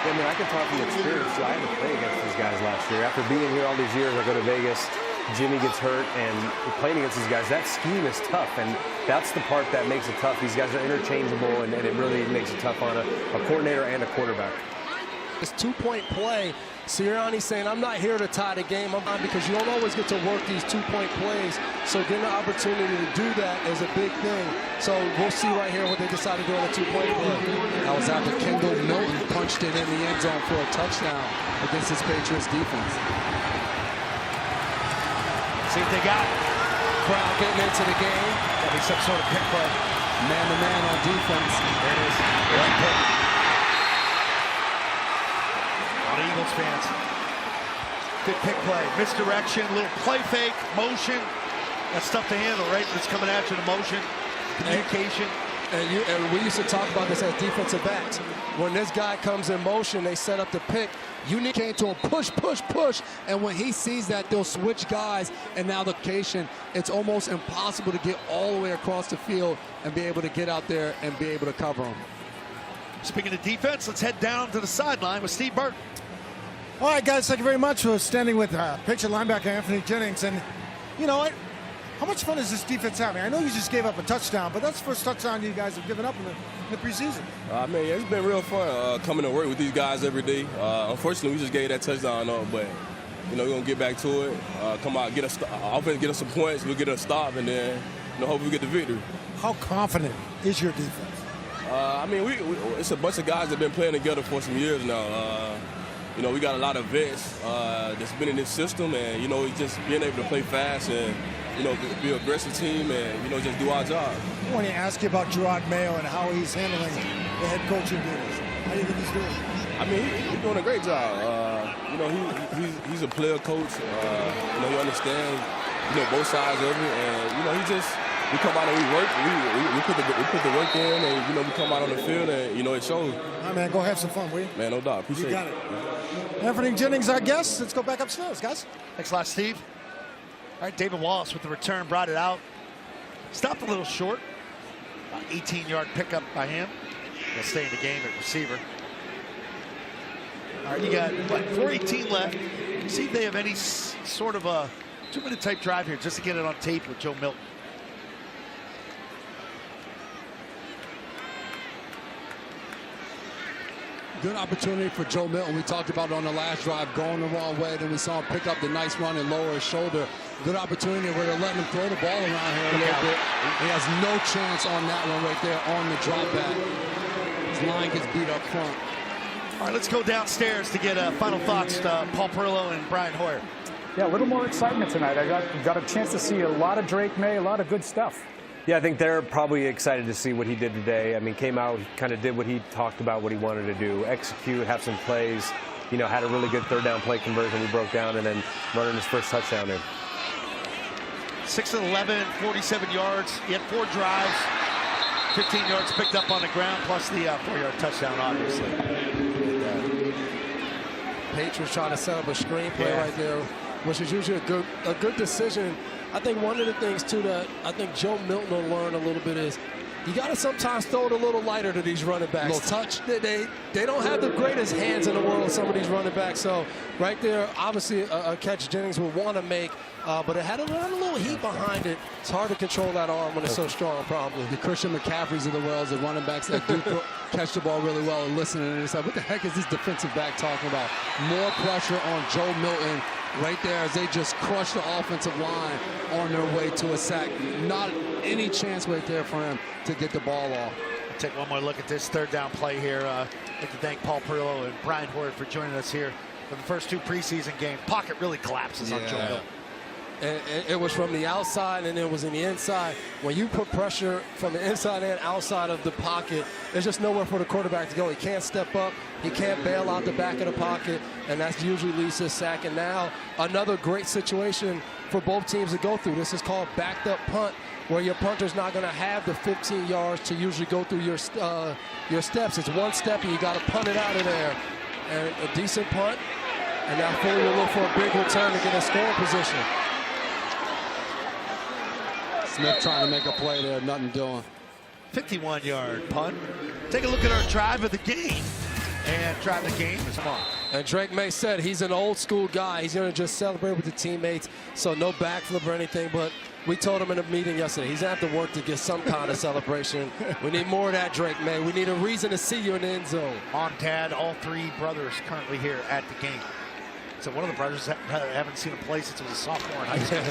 I mean, I can talk from experience. I had to play against these guys last year. After being here all these years, I go to Vegas. Jimmy gets hurt, and playing against these guys, that scheme is tough, and that's the part that makes it tough. These guys are interchangeable, and it really makes it tough on a coordinator and a quarterback. This two-point play, Sirianni's saying, I'm not here to tie the game. I'm on because you don't always get to work these two-point plays, so getting the opportunity to do that is a big thing. So we'll see right here what they decide to do on the two-point play. That was after Kendall Milton punched it in the end zone for a touchdown against this Patriots defense. See if they got it. Crowd getting into the game. That'll be some sort of pick play. Man-to-man on defense. There it is. One pick. A lot of Eagles fans. Good pick play. Misdirection, little play fake, motion. That's tough to handle, right? When it's coming at you in motion. Communication. And we used to talk about this as defensive backs. When this guy comes in motion, they set up the pick. You need to push, push, push. And when he sees that, they'll switch guys. And now the location, it's almost impossible to get all the way across the field and be able to get out there and be able to cover them. Speaking of defense, let's head down to the sideline with Steve Burton. All right, guys, thank you very much for standing with pitcher linebacker Anthony Jennings. And you know what? How much fun is this defense having? I know you just gave up a touchdown, but that's the first touchdown you guys have given up in the preseason. I mean, it's been real fun coming to work with these guys every day. Unfortunately, we just gave that touchdown up, but we're going to get back to it. Come out, get us offense, get us some points, we'll get a stop, and then hopefully we get the victory. How confident is your defense? I mean, it's a bunch of guys that have been playing together for some years now. We got a lot of vets that's been in this system, and just being able to play fast and be an aggressive team and just do our job. I want to ask you about Gerard Mayo and how he's handling the head coaching duties. How do you think he's doing? I mean, he's doing a great job. He's a player coach. He understands both sides of it, and we come out and we work. We put the work in, and we come out on the field, and it shows. All right, man, go have some fun, will you? Man, no doubt. Appreciate it. You got it. Anthony Jennings, our guest. Let's go back upstairs, guys. Thanks a lot, Steve. All right, David Wallace with the return, brought it out. Stopped a little short. About 18-yard pickup by him. He'll stay in the game at receiver. All right, you got, 4:18 left. See if they have any sort of a 2-minute type drive here just to get it on tape with Joe Milton. Good opportunity for Joe Milton. We talked about it on the last drive, going the wrong way. Then we saw him pick up the nice run and lower his shoulder. Good opportunity where they're letting him throw the ball around here a little bit. He has no chance on that one right there on the drop back. His line gets beat up front. All right, let's go downstairs to get final thoughts. Paul Perillo and Brian Hoyer. Yeah, a little more excitement tonight. I got a chance to see a lot of Drake May, a lot of good stuff. Yeah, I think they're probably excited to see what he did today. I mean, came out, kind of did what he talked about, what he wanted to do, execute, have some plays. You know, had a really good third down play conversion. He broke down and then running his first touchdown in. 6 of 11, 47 yards. He had 4 drives, 15 yards picked up on the ground, plus the 4-yard touchdown, obviously. Patriots trying to set up a screenplay right there, which is usually a good decision. I think one of the things, too, that I think Joe Milton will learn a little bit is you got to sometimes throw it a little lighter to these running backs. Little touch. They don't have the greatest hands in the world, some of these running backs. So right there, obviously a catch Jennings would want to make, but it had a little heat behind it. It's hard to control that arm when it's so strong, probably. The Christian McCaffreys of the world, the running backs that do catch the ball really well and listening, and it's like, what the heck is this defensive back talking about? More pressure on Joe Milton right there as they just crush the offensive line on their way to a sack. Not any chance right there for him to get the ball off. We'll take one more look at this third down play here. I'd like to thank Paul Perillo and Brian Hoyer for joining us here for the first 2 preseason games. Pocket really collapses on Joe Milton. And it was from the outside and it was in the inside. When you put pressure from the inside and outside of the pocket, there's just nowhere for the quarterback to go. He can't step up. He can't bail out the back of the pocket, and that's usually leads to a sack. And now another great situation for both teams to go through. This is called backed up punt, where your punter's not going to have the 15 yards to usually go through your steps. It's one step, and you got to punt it out of there. And a decent punt, and now Foley will look for a big return to get a scoring position. Smith trying to make a play there, nothing doing. 51-yard punt. Take a look at our drive of the game. And drive the game is marked. And Drake May said he's an old school guy. He's going to just celebrate with the teammates, so no backflip or anything. But we told him in a meeting yesterday, he's going to have to work to get some kind of celebration. We need more of that, Drake May. We need a reason to see you in the end zone. Mom, Dad, all 3 brothers currently here at the game. So one of the brothers haven't seen him play since he was a sophomore in high school.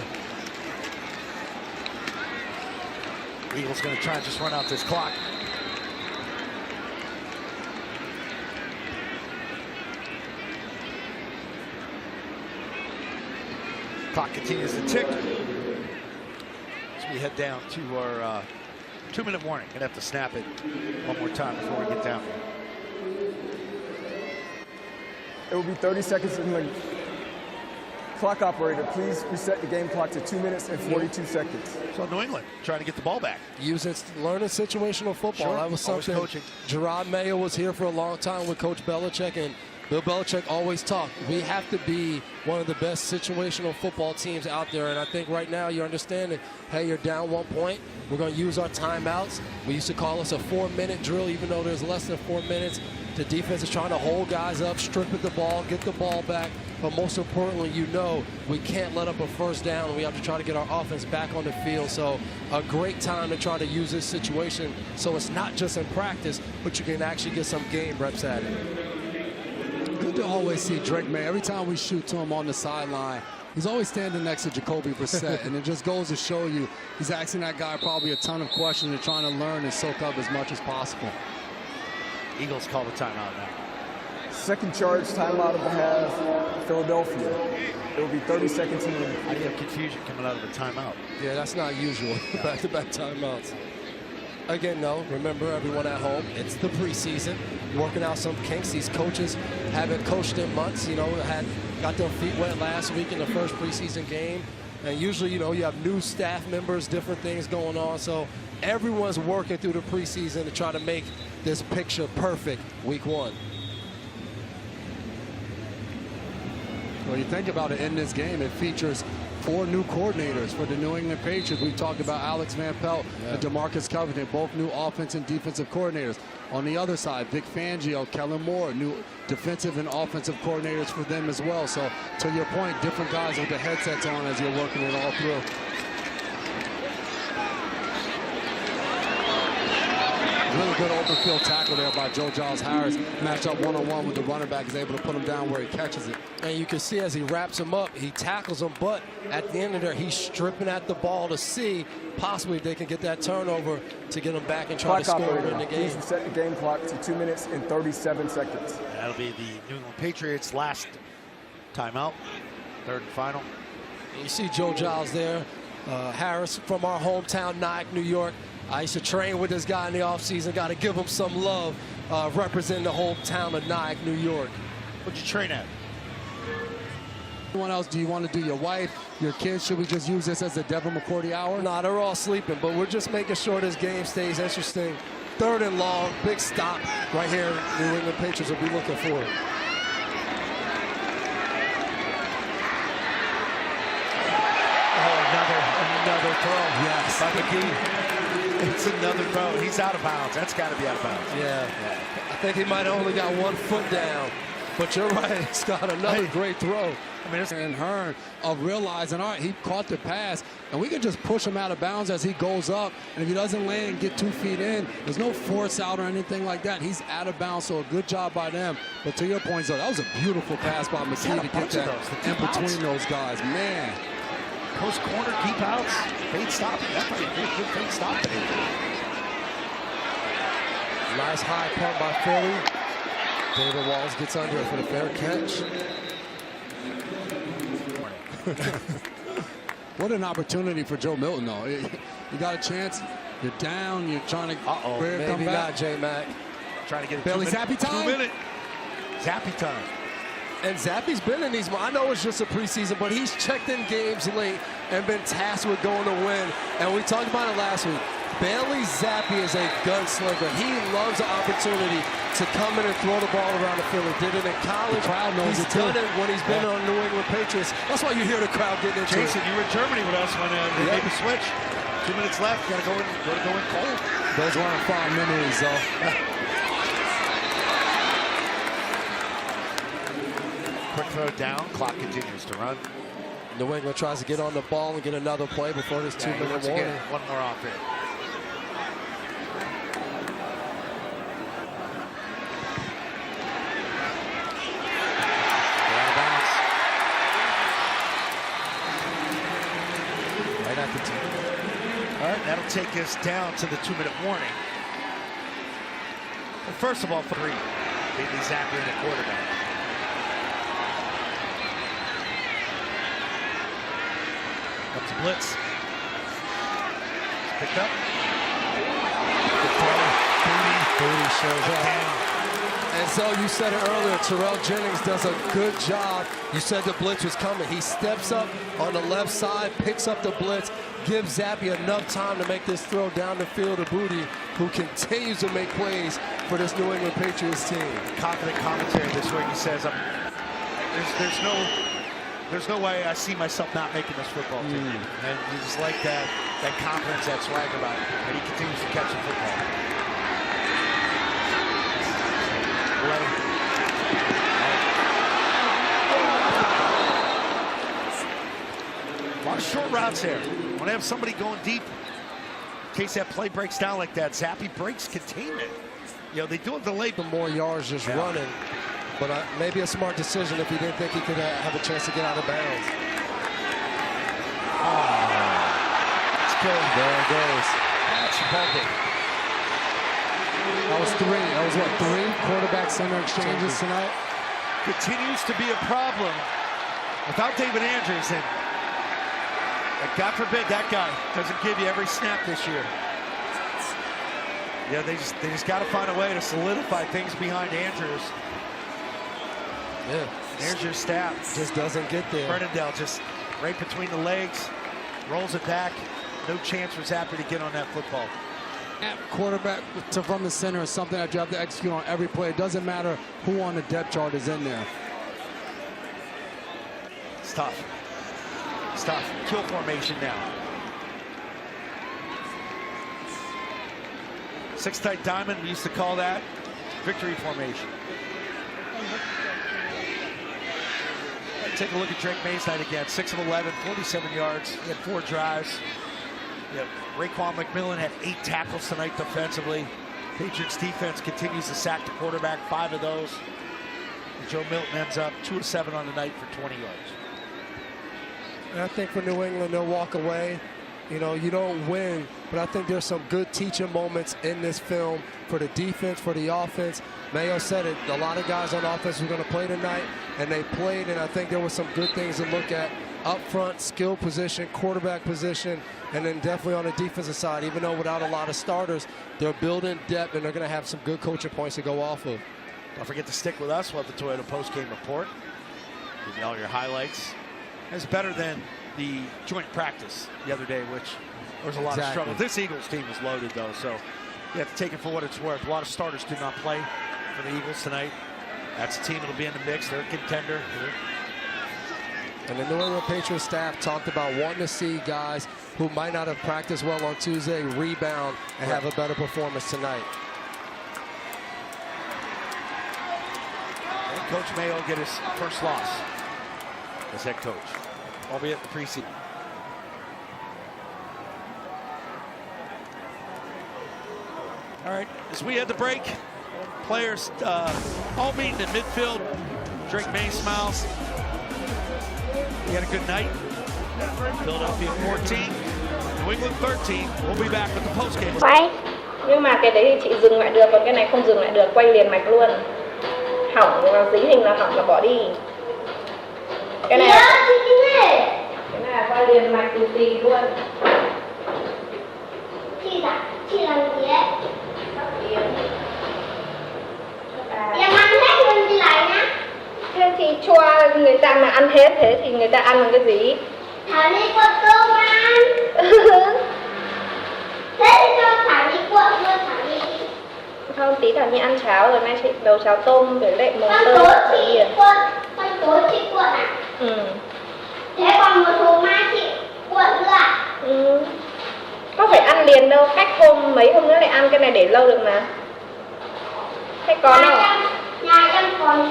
Eagles going to try and just run out this clock. Clock continues to tick as we head down to our 2-minute warning. Gonna have to snap it one more time before we get down there. It will be 30 seconds in the clock operator. Please reset the game clock to 2 minutes and 42 seconds. So New England trying to get the ball back. Learning situational football. Sure. That was something. Coaching. Gerard Mayo was here for a long time with Coach Belichick, and Bill Belichick always talked. We have to be one of the best situational football teams out there, and I think right now you understand that, hey, you're down 1 point. We're going to use our timeouts. We used to call us a 4-minute drill, even though there's less than 4 minutes. The defense is trying to hold guys up, strip at the ball, get the ball back. But most importantly, you know, we can't let up a first down. We have to try to get our offense back on the field. So a great time to try to use this situation so it's not just in practice, but you can actually get some game reps at it. Good to always see Drake May. Every time we shoot to him on the sideline, he's always standing next to Jacoby Brissett, and it just goes to show you he's asking that guy probably a ton of questions and trying to learn and soak up as much as possible. Eagles call the timeout now. Second charge, timeout of the half, Philadelphia. It will be 30 seconds in. How do you have confusion coming out of a timeout? Yeah, that's not usual. Back-to-back timeouts. Again, no, remember everyone at home, it's the preseason, working out some kinks. These coaches haven't coached in months, you know, got their feet wet last week in the first preseason game. And usually, you know, you have new staff members, different things going on. So everyone's working through the preseason to try to make this picture perfect week 1. Well, you think about it, in this game, it features 4 new coordinators for the New England Patriots. We've talked about Alex Van Pelt and DeMarcus Covington, both new offense and defensive coordinators. On the other side, Vic Fangio, Kellen Moore, new defensive and offensive coordinators for them as well. So, to your point, different guys with the headsets on as you're working it all through. Really good open field tackle there by Joe Giles Harris. Matched up one-on-one with the running back, is able to put him down where he catches it. And you can see as he wraps him up, he tackles him, but at the end of there, he's stripping at the ball to see possibly if they can get that turnover to get him back and try to score in the game. Please reset the game clock to 2 minutes and 37 seconds. That'll be the New England Patriots' last timeout, third and final. You see Joe Giles there. Harris from our hometown, Nyack, New York. I used to train with this guy in the offseason. Got to give him some love representing the hometown of Nyack, New York. What'd you train at? Anyone else, do you want to do your wife, your kids? Should we just use this as a Devin McCourty hour? Nah, they're all sleeping, but we're just making sure this game stays interesting. 3rd and long, big stop right here. New England Patriots will be looking for it. Another throw. Yes. By McGee. It's another throw. He's out of bounds. That's got to be out of bounds. Yeah. I think he might have only got 1 foot down. But you're right. He's got another great throw. I mean, it's and Hearn of realizing, all right, he caught the pass, and we can just push him out of bounds as he goes up. And if he doesn't land and get 2 feet in, there's no force out or anything like that. He's out of bounds, so a good job by them. But to your point, though, that was a beautiful pass by McGee to get that in between those guys. Man. Post corner, deep outs, fade stopping. That's pretty good fade stopping. Nice high punt by Philly. David Walls gets under it for the fair catch. What an opportunity for Joe Milton, though. You got a chance. You're down. You're trying to Maybe not, J-Mac. Trying to get a Bailey Zappe time. 2 minute. Zappe time. And Zappe's been in these. I know it's just a preseason, but he's checked in games late and been tasked with going to win. And we talked about it last week. Bailey Zappe is a gunslinger. He loves the opportunity to come in and throw the ball around the field. He did it in college. He's done it when he's been on New England Patriots. That's why you hear the crowd getting into Jason, you were in Germany with us when they made the switch. 2 minutes left. You got to go in cold. Those weren't fond memories, though. Quick throw down. Clock continues to run. New England tries to get on the ball and get another play before this 2 minute warning. One more off it. Right at the 2. All right, that'll take us down to the 2 minute warning. Well, first of all, for 3, Bailey Zappe in the quarterback. Comes a blitz. Picked up. Booty shows up. And so you said it earlier, Terrell Jennings does a good job. You said the blitz was coming. He steps up on the left side, picks up the blitz, gives Zappe enough time to make this throw down the field to Booty, who continues to make plays for this New England Patriots team. Confident commentary this week. He says, there's no way I see myself not making this football team. And you just like that confidence, that swagger about it. And he continues to catch the football. A lot of short routes here. Want to have somebody going deep in case that play breaks down like that. Zappe breaks containment. You know, they do it delayed. The more yards just running. But maybe a smart decision if he didn't think he could have a chance to get out of bounds. It's good. There it goes. That's bumping. That was 3. That was what, 3 quarterback center exchanges tonight? Continues to be a problem without David Andrews. And God forbid that guy doesn't give you every snap this year. Yeah, they just got to find a way to solidify things behind Andrews. Yeah. Andrews' stab just doesn't get there. Fernandel just right between the legs, rolls it back. No chance for Zappe to get on that football. Quarterback from the center is something that you have to execute on every play. It doesn't matter who on the depth chart is in there. It's tough. It's tough. Kill formation now. 6 tight diamond, we used to call that victory formation. Take a look at Drake May's night again. 6 of 11, 47 yards. He had 4 drives. Raekwon McMillan had 8 tackles tonight defensively. Patriots defense continues to sack the quarterback, 5 of those. And Joe Milton ends up 2 of 7 on the night for 20 yards. And I think for New England, they'll walk away. You know, you don't win, but I think there's some good teaching moments in this film for the defense, for the offense. Mayo said it, a lot of guys on offense were going to play tonight, and they played, and I think there were some good things to look at up front, skill position, quarterback position, and then definitely on the defensive side, even though without a lot of starters, they're building depth and they're going to have some good coaching points to go off of. Don't forget to stick with us. We'll have the Toyota post-game report. Give you all your highlights. It's better than the joint practice the other day, which there was a lot of struggle. This Eagles team is loaded, though, so you have to take it for what it's worth. A lot of starters do not play for the Eagles tonight. That's a team that'll be in the mix. They're a contender. And the New England Patriots staff talked about wanting to see guys who might not have practiced well on Tuesday rebound and have a better performance tonight. And Coach Mayo get his first loss as head coach, albeit in the preseason. All right, as we head to break, players all meeting in midfield. Drake May smiles. We had a good night. Philadelphia 14, New England 13. We'll be back with the postgame. Phải, nhưng mà cái đấy thì chị dừng lại được, còn cái này không dừng lại được, quay liền mạch luôn. Hỏng là dính hình là hỏng là bỏ đi. Cái này là quay liền mạch từ tì luôn. Chị làm gì đấy? Em ăn hết luôn đi lại nhá. Thế thì cho người ta mà ăn hết, thế thì người ta ăn bằng cái gì? Thảo đi cuộn cơm ăn. Thế thì cho Thảo đi cuộn luôn, Thảo đi. Không, tí Thảo Nhi ăn cháo rồi, nay chị nấu cháo tôm với lại mồng tơi. Con tối chị cuộn à? Ừ. Thế còn một hôm mai chị cuộn nữa à? Ừ. Có phải ăn liền đâu, cách mấy hôm nữa lại ăn, cái này để lâu được mà. Thế còn đâu? Nhà em còn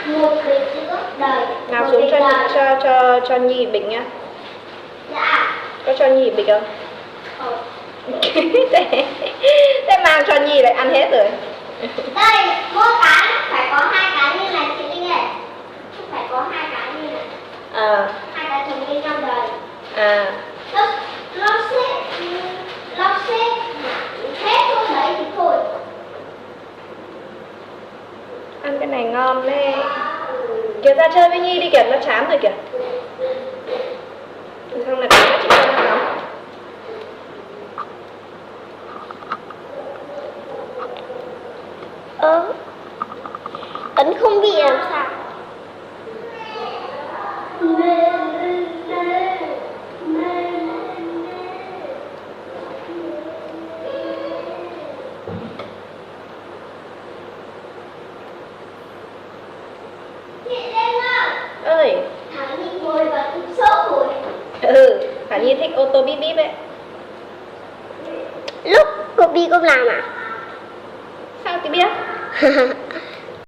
một cái sữa đời. Nào xuống cho Nhi bịch nhá. Dạ. Có cho Nhi bịch không? Thế mang cho Nhi lại ăn hết rồi. Đây, mỗi cái phải có 2 cái như này chị Linh ơi. Phải có 2 cái như này. 2 cái chồng lên nhau đời. Nó xếp hết thôi đấy thì thôi. Ăn cái này ngon đấy. Kìa ra chơi với Nhi đi kìa, nó chán rồi kìa. Xong là để chị cho nó nóng. Ấn không bị làm sao? Ơi, Thảo Nhi ngồi và cũng sốt rồi. Thảo Nhi thích ô tô bíp bíp ấy. Lúc cô đi cô làm à? Sao chị biết?